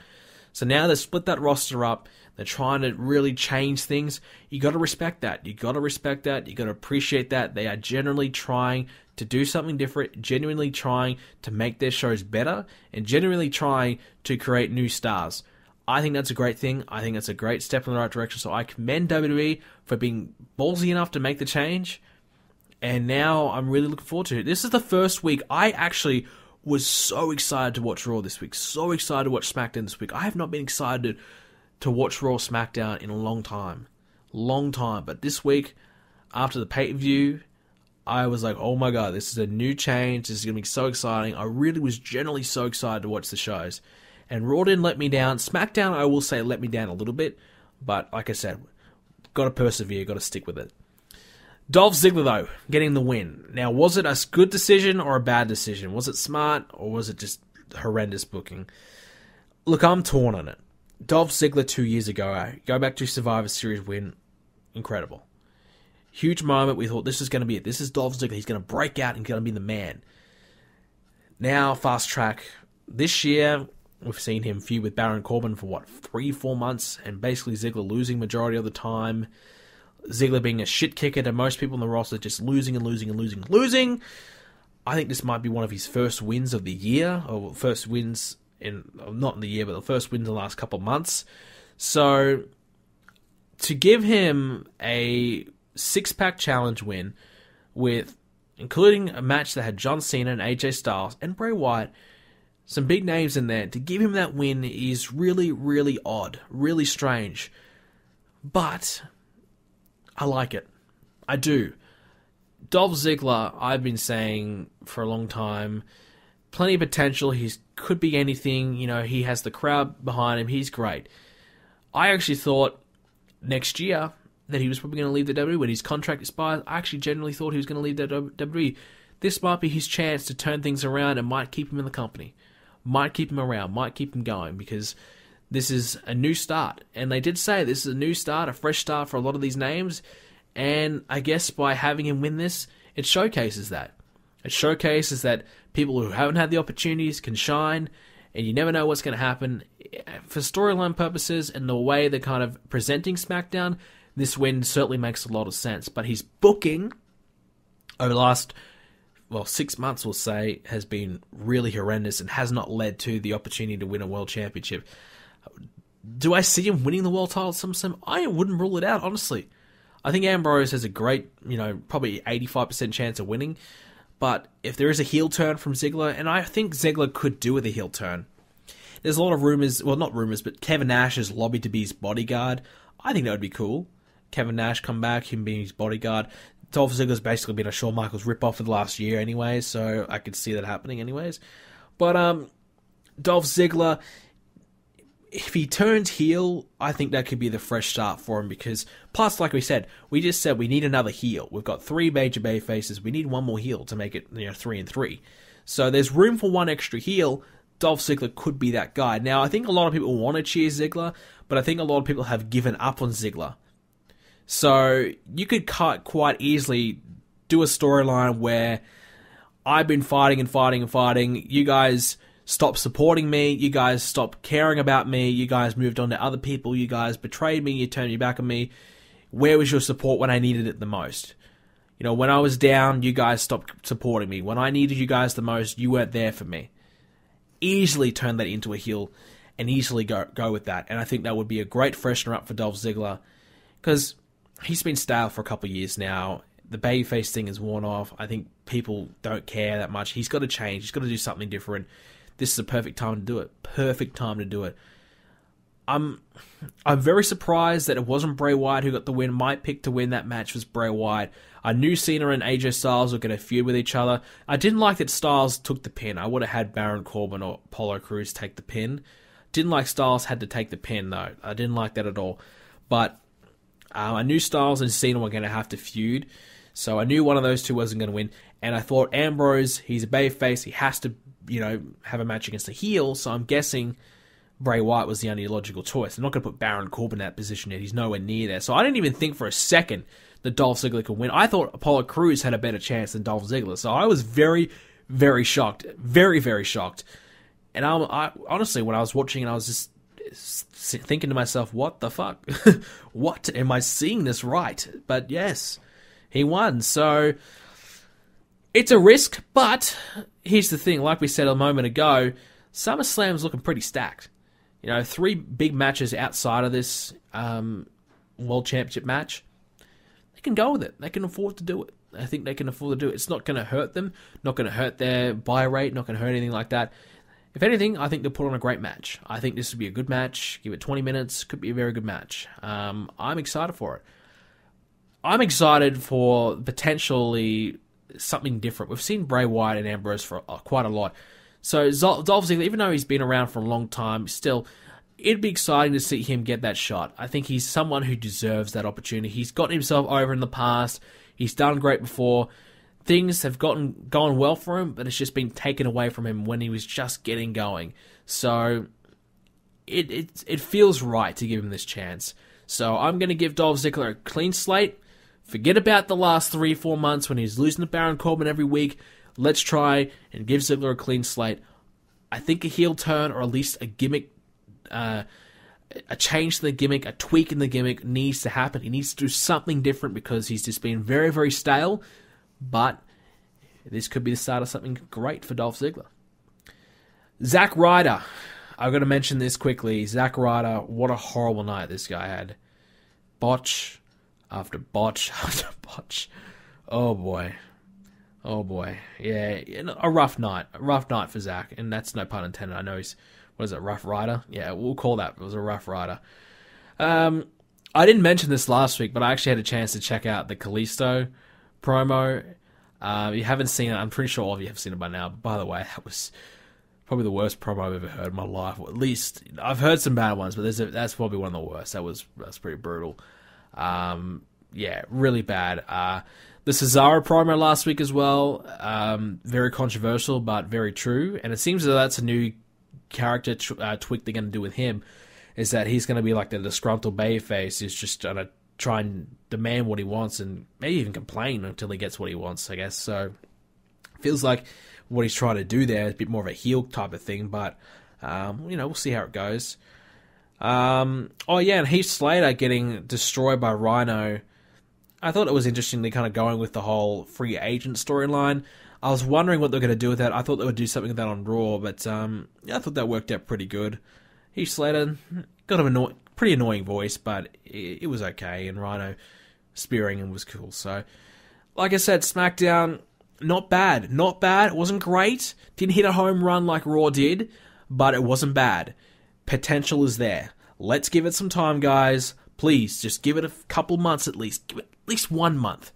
So now they've split that roster up. They're trying to really change things. You got to respect that. You got to appreciate that. They are genuinely trying to do something different, genuinely trying to make their shows better, and genuinely trying to create new stars. I think that's a great thing. I think that's a great step in the right direction. So I commend WWE for being ballsy enough to make the change. And now I'm really looking forward to it. This is the first week I actually was so excited to watch Raw this week. So excited to watch SmackDown this week. I have not been excited to watch Raw SmackDown in a long time. But this week, after the pay-per-view, I was like, oh my god, this is a new change. This is going to be so exciting. I really was generally so excited to watch the shows. And Raw didn't let me down. SmackDown, I will say, let me down a little bit. But like I said, got to persevere, got to stick with it. Dolph Ziggler, though, getting the win. Now, was it a good decision or a bad decision? Was it smart or was it just horrendous booking? Look, I'm torn on it. Dolph Ziggler 2 years ago, go back to Survivor Series win, incredible. Huge moment, we thought this is going to be it. This is Dolph Ziggler, he's going to break out and going to be the man. Now, fast track, this year, we've seen him feud with Baron Corbin for 3-4 months, and basically Ziggler losing majority of the time. Ziggler being a shit kicker to most people in the roster, just losing. I think this might be one of his first wins of the year, or first wins not in the year, but the first wins in the last couple of months. So, to give him a 6-pack challenge win, including a match that had John Cena and AJ Styles and Bray Wyatt, some big names in there, to give him that win is really, really odd, really strange. But I like it. I do. Dolph Ziggler, I've been saying for a long time, plenty of potential. He could be anything. He has the crowd behind him. He's great. I actually thought next year that he was probably going to leave the WWE when his contract expires. I actually genuinely thought he was going to leave the WWE. This might be his chance to turn things around and might keep him in the company. Might keep him around. Might keep him going, because this is a new start. And they did say this is a new start, a fresh start for a lot of these names. And I guess by having him win this, it showcases that. It showcases that people who haven't had the opportunities can shine, and you never know what's going to happen. For storyline purposes and the way they're kind of presenting SmackDown, this win certainly makes a lot of sense. But his booking over the last, 6 months, we'll say, has been really horrendous and has not led to the opportunity to win a world championship. Do I see him winning the world title sometime? I wouldn't rule it out, honestly. I think Ambrose has a great, probably 85% chance of winning. But if there is a heel turn from Ziggler, and I think Ziggler could do with a heel turn. There's a lot of rumors, well, not rumors, but Kevin Nash has lobbied to be his bodyguard. I think that would be cool. Kevin Nash come back, him being his bodyguard. Dolph Ziggler's basically been a Shawn Michaels ripoff for the last year anyway, so I could see that happening anyways. But Dolph Ziggler, if he turns heel, I think that could be the fresh start for him because, plus, like we just said we need another heel. We've got 3 major bay faces. We need one more heel to make it 3 and 3. So there's room for one extra heel. Dolph Ziggler could be that guy. Now, I think a lot of people want to cheer Ziggler, but I think a lot of people have given up on Ziggler. So you could quite easily do a storyline where I've been fighting and fighting and fighting. You guys stop supporting me. You guys stop caring about me. You guys moved on to other people. You guys betrayed me. You turned your back on me. Where was your support when I needed it the most? When I was down, you guys stopped supporting me. When I needed you guys the most, you weren't there for me. Easily turn that into a heel and easily go with that. And I think that would be a great freshener up for Dolph Ziggler because he's been stale for a couple of years now. The babyface thing is worn off. I think people don't care that much. He's got to change. He's got to do something different. This is a perfect time to do it. Perfect time to do it. I'm very surprised that it wasn't Bray Wyatt who got the win. My pick to win that match was Bray Wyatt. I knew Cena and AJ Styles were going to feud with each other. I didn't like that Styles took the pin. I would have had Baron Corbin or Apollo Crews take the pin. Didn't like Styles had to take the pin, though. I didn't like that at all. But I knew Styles and Cena were going to have to feud. So I knew one of those two wasn't going to win. And I thought Ambrose, he's a babyface. He has to, have a match against a heel. So I'm guessing Bray Wyatt was the only logical choice. I'm not going to put Baron Corbin in that position yet. He's nowhere near there. So I didn't even think for a second that Dolph Ziggler could win. I thought Apollo Crews had a better chance than Dolph Ziggler. So I was very, very shocked. Very, very shocked. And I honestly, when I was watching it, I was just thinking to myself, what the fuck? What? Am I seeing this right? But yes, he won. So it's a risk, but here's the thing. Like we said a moment ago, SummerSlam's looking pretty stacked. 3 big matches outside of this World Championship match. They can go with it. They can afford to do it. I think they can afford to do it. It's not going to hurt them. Not going to hurt their buy rate. Not going to hurt anything like that. If anything, I think they'll put on a great match. I think this would be a good match. Give it 20 minutes. Could be a very good match. I'm excited for it. I'm excited for potentially something different. We've seen Bray Wyatt and Ambrose for quite a lot. So Dolph Ziggler, even though he's been around for a long time, still, it'd be exciting to see him get that shot. I think he's someone who deserves that opportunity. He's gotten himself over in the past. He's done great before. Things have gone well for him, but it's just been taken away from him when he was just getting going. So it feels right to give him this chance. So I'm going to give Dolph Ziggler a clean slate. Forget about the last 3-4 months when he's losing to Baron Corbin every week. Let's try and give Ziggler a clean slate. I think a heel turn or at least a gimmick, a change to the gimmick, a tweak in the gimmick needs to happen. He needs to do something different because he's just been very, very stale. But this could be the start of something great for Dolph Ziggler. Zack Ryder. I've got to mention this quickly. Zack Ryder, what a horrible night this guy had. Botch after botch after botch. Oh boy. Oh boy. Yeah, a rough night. A rough night for Zack. And that's no pun intended. I know he's, Rough Rider? Yeah, we'll call that. It was a Rough Rider. I didn't mention this last week, but I actually had a chance to check out the Kalisto promo. You haven't seen it. I'm pretty sure all of you have seen it by now. But by the way, that was probably the worst promo I've ever heard in my life. Or at least, I've heard some bad ones, but that's probably one of the worst. That's pretty brutal. Yeah, really bad. The Cesaro promo last week as well, very controversial, but very true. And it seems as though that's a new character tweak they're going to do with him. is that he's going to be like the disgruntled babyface who's just going to try and demand what he wants and maybe even complain until he gets what he wants, I guess. So feels like what he's trying to do there is a bit more of a heel type of thing, but we'll see how it goes. And Heath Slater getting destroyed by Rhino. I thought it was interesting they kind of going with the whole free agent storyline. I was wondering what they're going to do with that. I thought they would do something with that on Raw, but I thought that worked out pretty good. Heath Slater got a pretty annoying voice, but it was okay, and Rhino spearing him was cool. So, like I said, SmackDown, not bad. It wasn't great. Didn't hit a home run like Raw did, but it wasn't bad. Potential is there. Let's give it some time, guys. Please, just give it a couple months at least. Give it at least 1 month.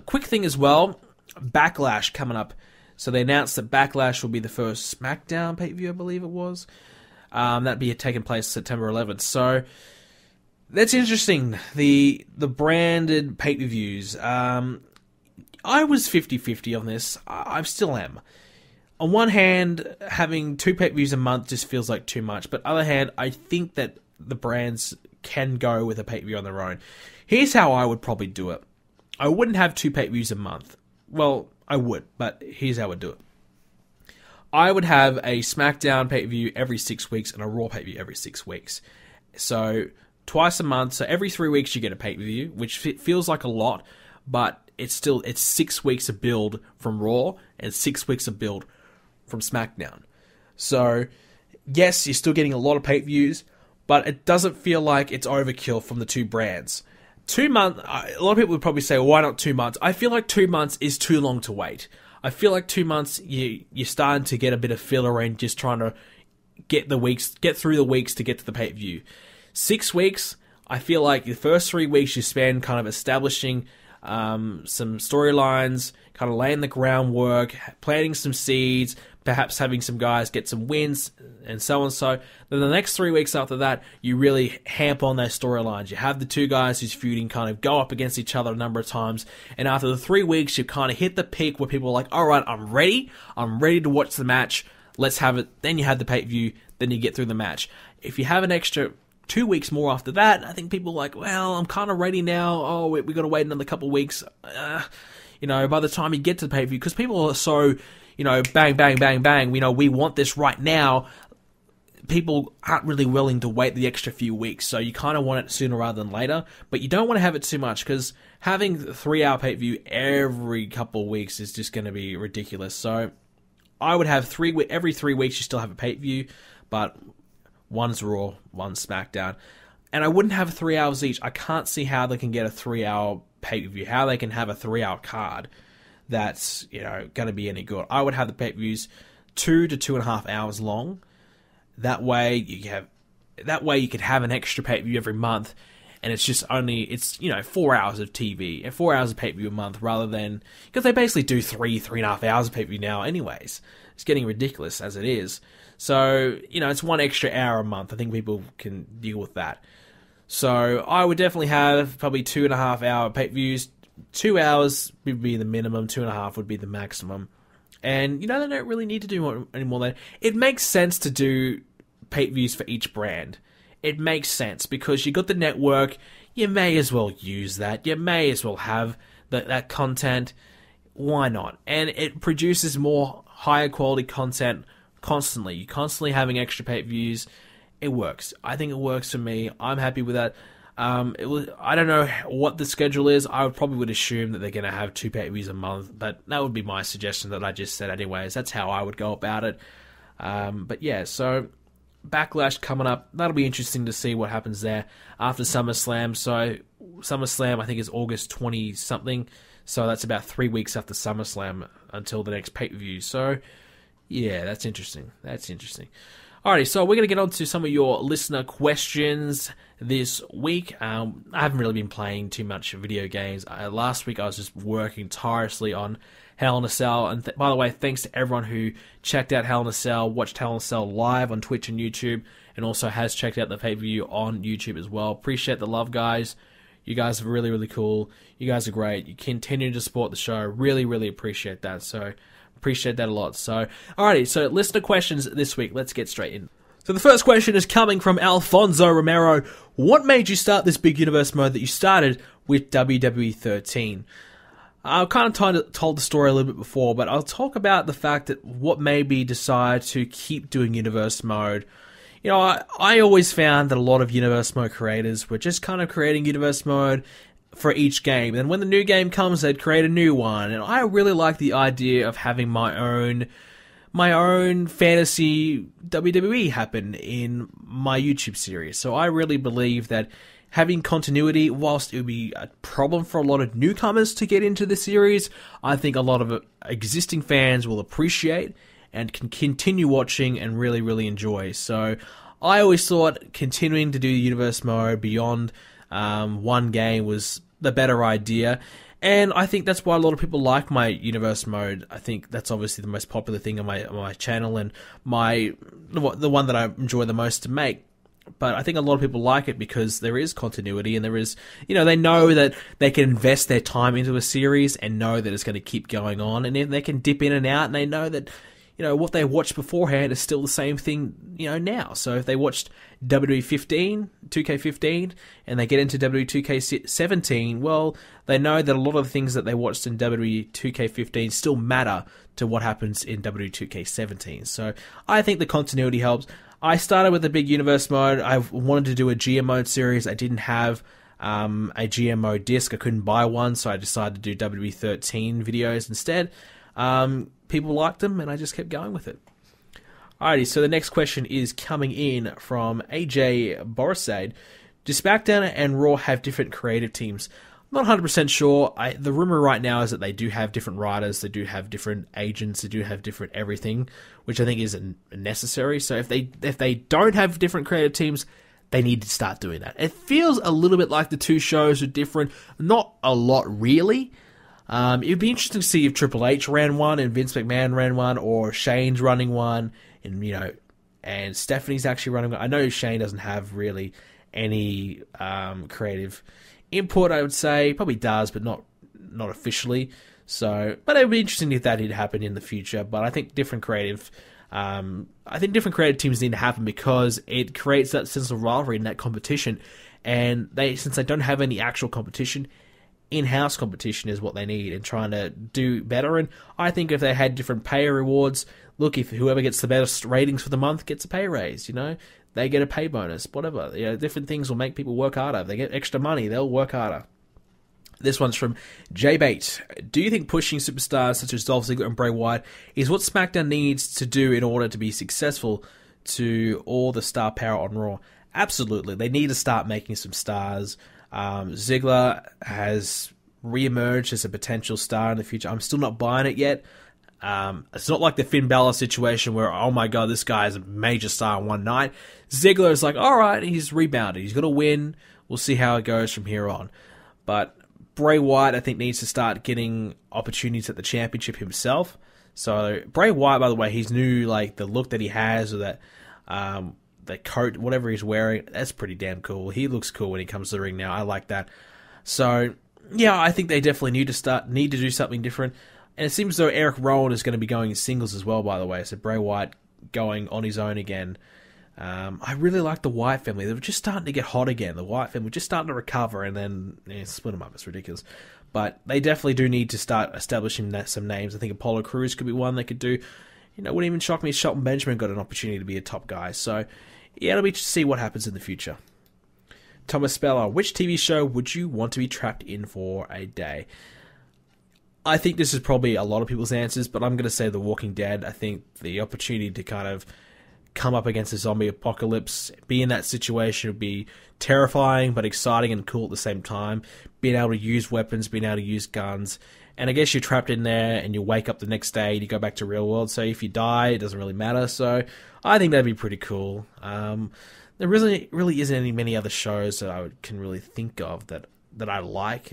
Quick thing as well, Backlash coming up. So they announced that Backlash will be the first SmackDown pay-per-view, I believe it was. That'd be taking place September 11th. So that's interesting. The branded pay-per-views. I was 50-50 on this. I still am. On one hand, having 2 pay-per-views a month just feels like too much. But on the other hand, I think that the brands can go with a pay-per-view on their own. Here's how I would probably do it. I wouldn't have 2 pay-per-views a month. Well, I would, but here's how I would do it. I would have a SmackDown pay-per-view every 6 weeks and a Raw pay-per-view every 6 weeks. So twice a month. So every 3 weeks you get a pay-per-view, which feels like a lot, but it's 6 weeks of build from Raw and 6 weeks of build from SmackDown. So yes, you're still getting a lot of pay-per-views, but it doesn't feel like it's overkill from the 2 brands. 2 months, a lot of people would probably say, well, why not 2 months? I feel like 2 months is too long to wait. I feel like 2 months, you're starting to get a bit of filler and just trying to get through the weeks to get to the pay-per-view. 6 weeks, I feel like the first 3 weeks you spend kind of establishing some storylines, kind of laying the groundwork, planting some seeds, perhaps having some guys get some wins, and so on. So then the next 3 weeks after that, you really hamp on those storylines. You have the 2 guys who's feuding kind of go up against each other a number of times, and after the 3 weeks, you kind of hit the peak where people are like, all right, I'm ready to watch the match, let's have it. Then you have the pay-per-view, then you get through the match. If you have an extra 2 weeks more after that, I think people are like, well, I'm kind of ready now. Oh, we got to wait another couple of weeks. By the time you get to the pay-per-view, because people are so, bang, bang, bang, bang, we want this right now. People aren't really willing to wait the extra few weeks, so you kind of want it sooner rather than later, but you don't want to have it too much, because having a 3-hour pay-per-view every couple of weeks is just going to be ridiculous. So I would have every 3 weeks you still have a pay-per-view, but one's Raw, one's SmackDown. And I wouldn't have 3 hours each. I can't see how they can get a 3-hour pay-per-view, how they can have a 3-hour card that's, going to be any good. I would have the pay-per-views 2 to 2.5 hours long. That way you could have an extra pay-per-view every month, and it's 4 hours of TV and 4 hours of pay-per-view a month, rather than, because they basically do 3.5 hours of pay-per-view now anyways. It's getting ridiculous as it is. So, it's 1 extra hour a month. I think people can deal with that. So I would definitely have probably 2.5 hour pay-per-views. 2 hours would be the minimum, 2.5 would be the maximum. And, they don't really need to do any more than that. It makes sense to do pay-per-views for each brand. It makes sense, because you got the network, you may as well use that. You may as well have that content. Why not? And it produces more higher quality content constantly. You're constantly having extra pay-per-views. It works. I think it works for me. I'm happy with that. I don't know what the schedule is. I would assume that they're going to have 2 pay-per-views a month, but that would be my suggestion that I just said anyways. That's how I would go about it. But yeah, so Backlash coming up. That'll be interesting to see what happens there after SummerSlam. So SummerSlam, I think, is August 20-something. So that's about 3 weeks after SummerSlam until the next pay-per-view. So yeah, that's interesting. Alrighty, so we're going to get on to some of your listener questions this week. I haven't really been playing too much video games. Last week I was just working tirelessly on Hell in a Cell. And by the way, thanks to everyone who checked out Hell in a Cell, watched Hell in a Cell live on Twitch and YouTube, and also has checked out the pay-per-view on YouTube as well. Appreciate the love, guys. You guys are really, really cool. You guys are great. You continue to support the show. Really, really appreciate that. So appreciate that a lot. So, alrighty, so listener questions this week. Let's get straight in. So the first question is coming from Alfonso Romero. What made you start this big universe mode that you started with WWE 13? I've kind of told the story a little bit before, but I'll talk about the fact that what made me decide to keep doing universe mode. You know, I always found that a lot of universe mode creators were just kind of creating universe mode for each game. And when the new game comes, they'd create a new one. And I really like the idea of having my own fantasy WWE happen in my YouTube series. So I really believe that having continuity, whilst it would be a problem for a lot of newcomers to get into the series, I think a lot of existing fans will appreciate and can continue watching and really, really enjoy. So I always thought continuing to do universe mode beyond one game was the better idea. And I think that's why a lot of people like my universe mode. I think that's obviously the most popular thing on my channel and the one that I enjoy the most to make. But I think a lot of people like it because there is continuity and there is, you know, they know that they can invest their time into a series and know that it's going to keep going on. And then they can dip in and out and they know that, you know, what they watched beforehand is still the same thing, you know, now. So if they watched WWE 15, 2K15, and they get into WWE 2K17, well, they know that a lot of the things that they watched in WWE 2K15 still matter to what happens in WWE 2K17. So I think the continuity helps. I started with a big universe mode. I wanted to do a GM mode series. I didn't have a GM mode disc. I couldn't buy one, so I decided to do WWE 13 videos instead. People liked them, and I just kept going with it. Alrighty, so the next question is coming in from AJ Borisade. Do SmackDown and Raw have different creative teams? I'm not 100% sure. The rumor right now is that they do have different writers, they do have different agents, they do have different everything, which I think is necessary. So if they don't have different creative teams, they need to start doing that. It feels a little bit like the two shows are different. Not a lot, really. It'd be interesting to see if Triple H ran one and Vince McMahon ran one, or Shane's running one, and and Stephanie's actually running one. I know Shane doesn't have really any creative input. I would say probably does, but not officially. So, but it would be interesting if that did happen in the future. But I think different creative teams need to happen because it creates that sense of rivalry and that competition. And since they don't have any actual competition, in-house competition is what they need and trying to do better. And I think if they had different pay rewards, look, if whoever gets the best ratings for the month gets a pay raise, they get a pay bonus, whatever. Different things will make people work harder. If they get extra money, they'll work harder. This one's from J-Bait. Do you think pushing superstars such as Dolph Ziggler and Bray Wyatt is what SmackDown needs to do in order to be successful to all the star power on Raw? Absolutely. They need to start making some stars. Ziggler has re-emerged as a potential star in the future. I'm still not buying it yet. It's not like the Finn Balor situation where, oh my god, this guy is a major star in one night. Ziggler is like, alright, he's rebounded. He's going to win. We'll see how it goes from here on. But Bray Wyatt, I think, needs to start getting opportunities at the championship himself. So, Bray Wyatt, by the way, he's new, like, the look that he has, or that, the coat, whatever he's wearing, that's pretty damn cool. He looks cool when he comes to the ring now. I like that. So, yeah, I think they definitely need to do something different. And it seems as though Eric Rowan is going to be going in singles as well, by the way. So Bray Wyatt going on his own again. I really like the Wyatt family. They were just starting to get hot again. The Wyatt family were just starting to recover, and then split them up. It's ridiculous. But they definitely do need to start establishing some names. I think Apollo Crews could be one they could do. Wouldn't even shock me if Shelton Benjamin got an opportunity to be a top guy. So, yeah, it'll be to see what happens in the future. Thomas Speller, which TV show would you want to be trapped in for a day? I think this is probably a lot of people's answers, but I'm going to say The Walking Dead. I think the opportunity to kind of come up against a zombie apocalypse, be in that situation would be terrifying, but exciting and cool at the same time. Being able to use weapons, being able to use guns. And I guess you're trapped in there and you wake up the next day and you go back to real world. So if you die, it doesn't really matter. So I think that'd be pretty cool. There really isn't many other shows that I can really think of that I like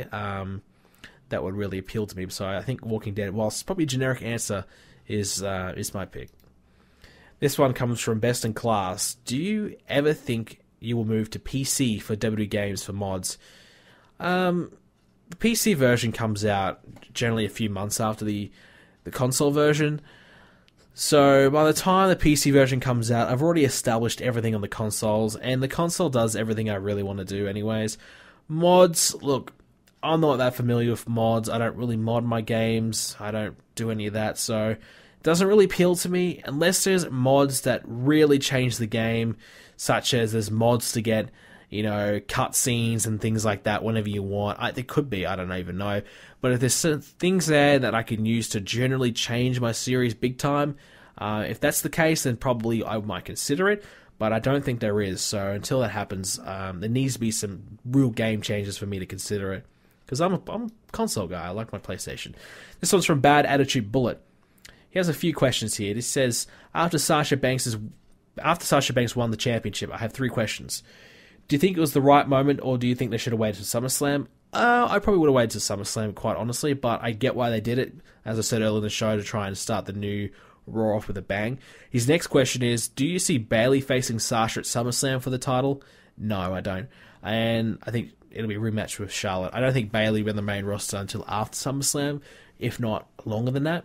that would really appeal to me. So I think Walking Dead, whilst probably a generic answer, is my pick. This one comes from Best in Class. Do you ever think you will move to PC for WWE games for mods? The PC version comes out generally a few months after the console version. So by the time the PC version comes out, I've already established everything on the consoles, and the console does everything I really want to do anyways. Mods, look, I'm not that familiar with mods. I don't really mod my games. I don't do any of that, so it doesn't really appeal to me unless there's mods that really change the game, such as there's mods to get, cutscenes and things like that whenever you want. There could be, I don't even know. But if there's certain things there that I can use to generally change my series big time, if that's the case, then probably I might consider it. But I don't think there is. So until that happens, there needs to be some real game changes for me to consider it. Because I'm a console guy. I like my PlayStation. This one's from Bad Attitude Bullet. He has a few questions here. This says, after Sasha Banks won the championship, I have 3 questions. Do you think it was the right moment, or do you think they should have waited for SummerSlam? I probably would have waited to SummerSlam, quite honestly, but I get why they did it, as I said earlier in the show, to try and start the new Raw off with a bang. His next question is, do you see Bayley facing Sasha at SummerSlam for the title? No, I don't. And I think it'll be a rematch with Charlotte. I don't think Bayley will be on the main roster until after SummerSlam, if not longer than that.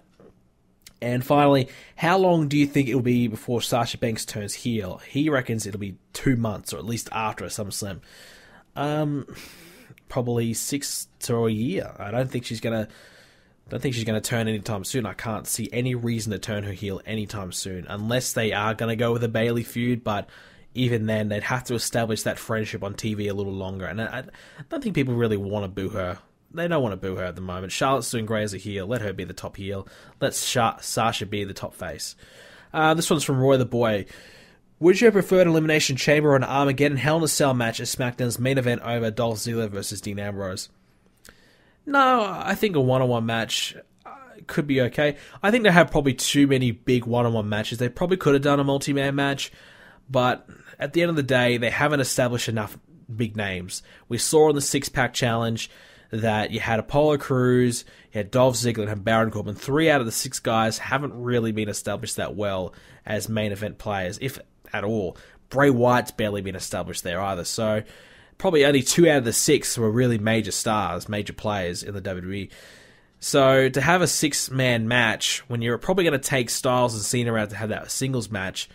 And finally, how long do you think it'll be before Sasha Banks turns heel? He reckons it'll be 2 months, or at least after a SummerSlam. Probably 6 to a year. I don't think she's gonna turn anytime soon. I can't see any reason to turn her heel anytime soon, unless they are gonna go with a Bayley feud. But even then, they'd have to establish that friendship on TV a little longer. And I don't think people really want to boo her. They don't want to boo her at the moment. Charlotte's doing great as a heel. Let her be the top heel. Let Sasha be the top face. This one's from Roy the Boy. Would you have preferred an Elimination Chamber or an Armageddon Hell in a Cell match as SmackDown's main event over Dolph Ziggler versus Dean Ambrose? No, I think a one-on-one match could be okay. I think they have probably too many big one-on-one matches. They probably could have done a multi-man match, but at the end of the day, they haven't established enough big names. We saw in the six-pack challenge that you had Apollo Crews, you had Dolph Ziggler, and Baron Corbin. 3 out of the 6 guys haven't really been established that well as main event players, if at all. Bray Wyatt's barely been established there either, so probably only 2 out of the 6 were really major stars, major players in the WWE. So to have a 6-man match, when you're probably going to take Styles and Cena around to have that singles match,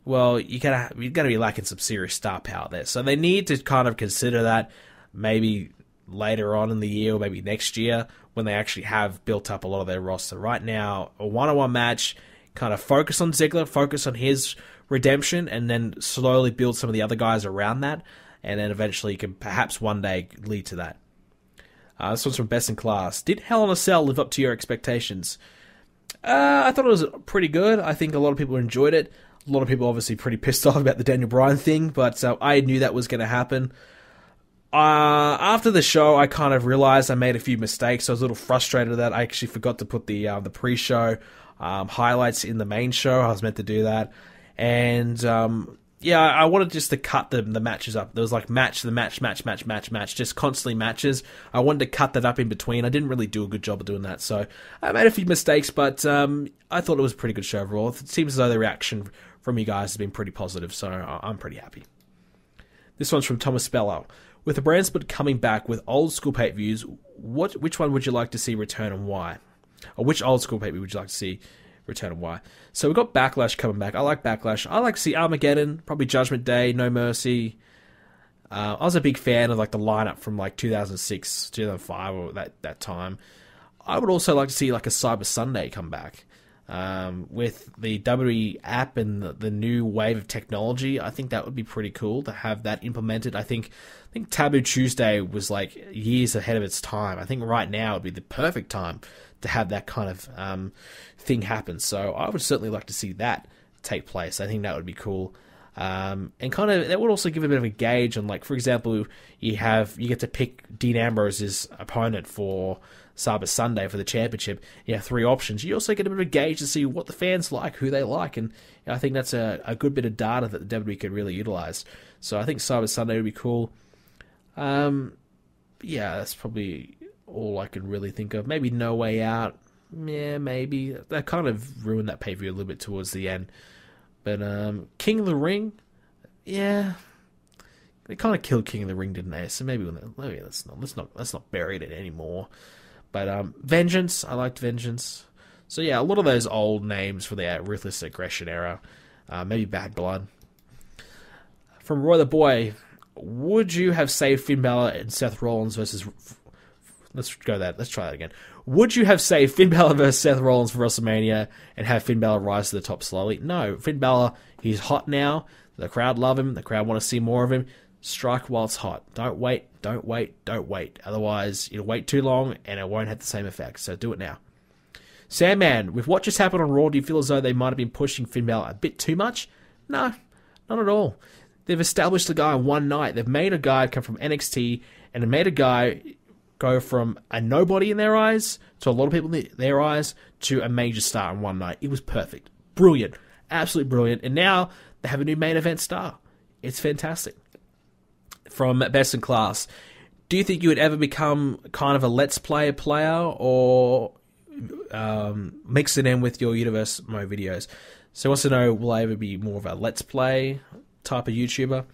well, you're going to be lacking some serious star power there. So they need to kind of consider that maybe later on in the year, or maybe next year, when they actually have built up a lot of their roster. Right now, a one-on-one match, kind of focus on Ziggler, focus on his redemption, and then slowly build some of the other guys around that, and then eventually you can perhaps one day lead to that. This one's from Best in Class. Did Hell in a Cell live up to your expectations? I thought it was pretty good. I think a lot of people enjoyed it. A lot of people obviously pretty pissed off about the Daniel Bryan thing, but I knew that was going to happen. After the show, I kind of realized I made a few mistakes. I was a little frustrated that I actually forgot to put the pre-show highlights in the main show. I was meant to do that. And I wanted just to cut the matches up. There was like match, just constantly matches. I wanted to cut that up in between. I didn't really do a good job of doing that. So I made a few mistakes, but I thought it was a pretty good show overall. It seems as though the reaction from you guys has been pretty positive, so I'm pretty happy. This one's from Thomas Speller. With the brand split coming back with old school pay-per-views, which one would you like to see return and why? Or which old school pay-per-view would you like to see return and why? So we've got Backlash coming back. I like Backlash. I like to see Armageddon, probably Judgment Day, No Mercy. I was a big fan of like the lineup from like 2006, 2005, or that time. I would also like to see like a Cyber Sunday come back. With the WWE app and the new wave of technology, I think that would be pretty cool to have that implemented. I think Taboo Tuesday was like years ahead of its time. I think right now would be the perfect time to have that kind of thing happen. So I would certainly like to see that take place. I think that would be cool. And kind of that would also give a bit of a gauge on, like, for example, you get to pick Dean Ambrose's opponent for Cyber Sunday for the championship. You have 3 options. You also get a bit of a gauge to see what the fans like, who they like, and I think that's a good bit of data that the WWE could really utilize. So I think Cyber Sunday would be cool. That's probably all I can really think of. Maybe No Way Out. Yeah, maybe. That kind of ruined that pay-per-view a little bit towards the end. But King of the Ring, yeah, they kind of killed King of the Ring, didn't they? So maybe let's not bury it anymore. But Vengeance, I liked Vengeance. So yeah, a lot of those old names for the Ruthless Aggression era. Maybe Bad Blood. From Roy the Boy, would you have saved Finn Balor and Seth Rollins versus... Let's try that again. Would you have saved Finn Balor versus Seth Rollins for WrestleMania and have Finn Balor rise to the top slowly? No. Finn Balor, he's hot now. The crowd love him. The crowd want to see more of him. Strike while it's hot. Don't wait. Otherwise, you'll wait too long and it won't have the same effect. So do it now. Sandman, with what just happened on Raw, do you feel as though they might have been pushing Finn Balor a bit too much? No, not at all. They've established the guy in one night. They've made a guy come from NXT and made a guy go from a nobody in their eyes to a lot of people in their eyes to a major star in one night. It was perfect. Brilliant. Absolutely brilliant. And now they have a new main event star. It's fantastic. From Best in Class, do you think you would ever become kind of a Let's Play player or mix it in with your Universe Mo videos? So he wants to know, will I ever be more of a Let's Play type of YouTuber?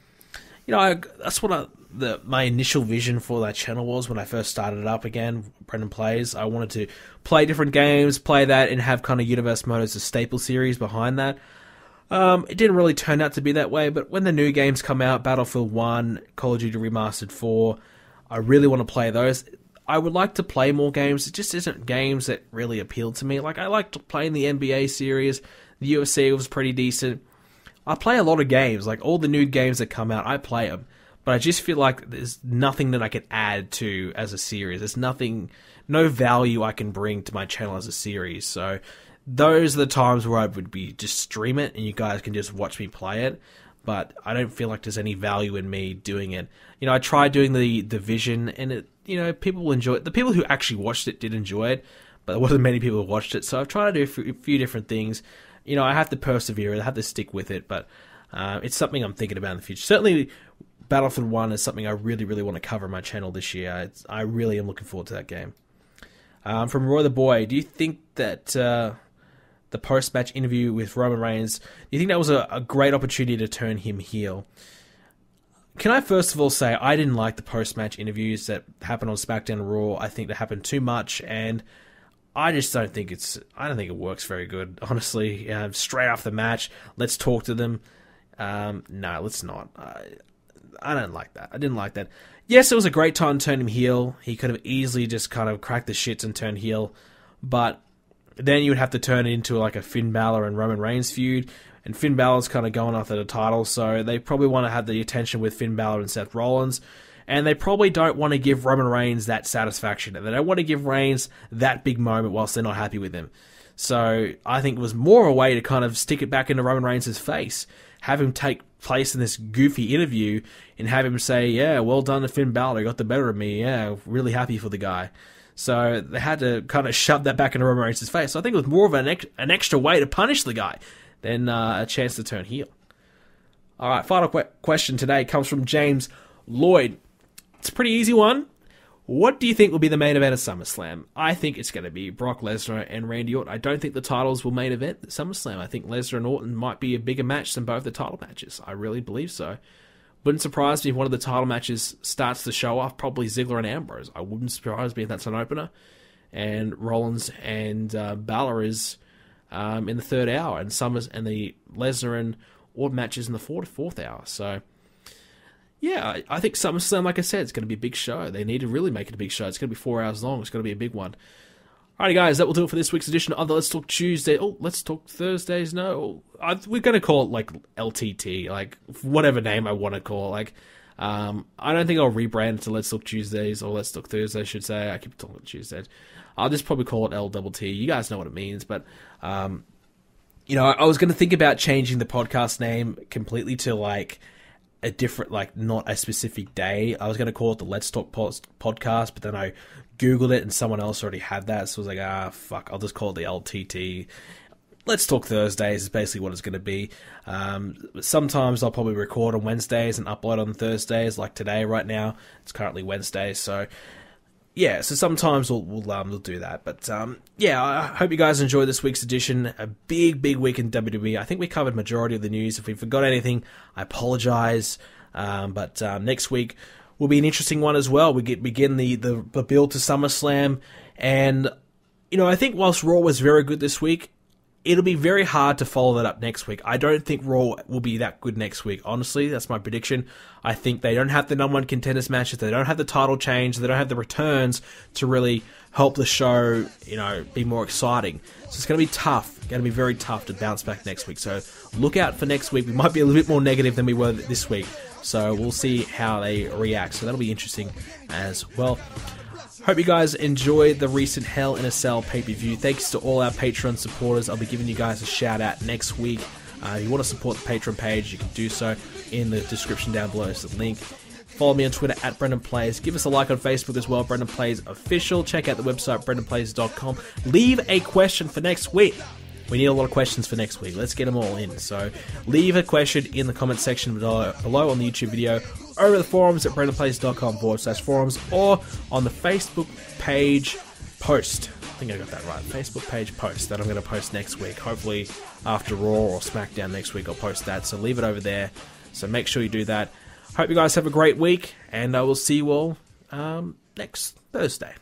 You know, that's what my initial vision for that channel was when I first started it up again, Brendan Plays. I wanted to play different games, play that, and have kind of Universe Mode as a staple series behind that. It didn't really turn out to be that way, but when the new games come out, Battlefield 1, Call of Duty Remastered 4, I really want to play those. I would like to play more games. It just isn't games that really appeal to me. Like, I liked playing the NBA series. The UFC was pretty decent. I play a lot of games. Like, all the new games that come out, I play them. But I just feel like there's nothing that I can add to as a series. There's no value I can bring to my channel as a series. So those are the times where I would be just stream it and you guys can just watch me play it. But I don't feel like there's any value in me doing it. You know, I tried doing the Vision and it, you know, people will enjoy it. The people who actually watched it did enjoy it, but there wasn't many people who watched it. So I've tried to do a few different things. You know, I have to persevere. I have to stick with it, but it's something I'm thinking about in the future. Certainly, Battlefield 1 is something I really, really want to cover on my channel this year. I really am looking forward to that game. From Roy the Boy, do you think that the post-match interview with Roman Reigns, do you think that was a great opportunity to turn him heel? Can I first of all say I didn't like the post-match interviews that happened on SmackDown and Raw. I think they happened too much, and I just don't think it works very good, honestly. Straight off the match, let's talk to them. No, let's not. I don't like that. I didn't like that. Yes, it was a great time to turn him heel. He could have easily just kind of cracked the shits and turned heel, but then you would have to turn it into like a Finn Balor and Roman Reigns feud, and Finn Balor's kind of going after the title, so they probably want to have the attention with Finn Balor and Seth Rollins, and they probably don't want to give Roman Reigns that satisfaction, and they don't want to give Reigns that big moment whilst they're not happy with him. So I think it was more a way to kind of stick it back into Roman Reigns' face, have him take place in this goofy interview, and have him say, yeah, well done to Finn Balor, he got the better of me, yeah, really happy for the guy. So they had to kind of shove that back into Roman Reigns' face. So I think it was more of an extra way to punish the guy than a chance to turn heel. All right, final question today comes from James Lloyd. It's a pretty easy one. What do you think will be the main event of SummerSlam? I think it's going to be Brock Lesnar and Randy Orton. I don't think the titles will main event at SummerSlam. I think Lesnar and Orton might be a bigger match than both the title matches. I really believe so. Wouldn't surprise me if one of the title matches starts the show off, probably Ziggler and Ambrose. I wouldn't surprise me if that's an opener. And Rollins and Balor is in the third hour, and the Lesnar and Orton matches in the fourth hour. So, yeah, I think SummerSlam, like I said, it's going to be a big show. They need to really make it a big show. It's going to be 4 hours long. It's going to be a big one. Alrighty, guys, that will do it for this week's edition of the Let's Talk Tuesday. Oh, Let's Talk Thursdays. No, we're going to call it like LTT, like whatever name I want to call it. Like, I don't think I'll rebrand it to Let's Talk Tuesdays or Let's Talk Thursdays, I should say. I keep talking Tuesdays. I'll just probably call it LTT. You guys know what it means, but you know, I was going to think about changing the podcast name completely to like a different, like not a specific day. I was going to call it the Let's Talk podcast, but then I Googled it and someone else already had that, so I was like, fuck, I'll just call it the LTT. Let's Talk Thursdays is basically what it's going to be. Sometimes I'll probably record on Wednesdays and upload on Thursdays, like today right now. It's currently Wednesday, so yeah, so sometimes we'll do that. But yeah, I hope you guys enjoyed this week's edition. A big week in WWE. I think we covered majority of the news. If we forgot anything, I apologize. But next week will be an interesting one as well. We begin the build to SummerSlam, and I think whilst Raw was very good this week, it'll be very hard to follow that up next week. I don't think Raw will be that good next week. Honestly, that's my prediction. I think they don't have the number one contenders matches. They don't have the title change. They don't have the returns to really help the show, be more exciting. So it's going to be tough. Going to be very tough to bounce back next week. So look out for next week. We might be a little bit more negative than we were this week. So we'll see how they react. So that'll be interesting as well. Hope you guys enjoyed the recent Hell in a Cell pay-per-view. Thanks to all our Patreon supporters. I'll be giving you guys a shout out next week. If you want to support the Patreon page, you can do so in the description down below. It's the link. Follow me on Twitter at Brendan Plays. Give us a like on Facebook as well, Brendan Plays Official. Check out the website, brendanplays.com. Leave a question for next week. We need a lot of questions for next week. Let's get them all in. So leave a question in the comment section below on the YouTube video, over the forums at brendanplays.com/forums, or on the Facebook page post. I think I got that right. Facebook page post that I'm going to post next week. Hopefully after Raw or SmackDown next week I'll post that. So leave it over there. So make sure you do that. Hope you guys have a great week, and I will see you all next Thursday.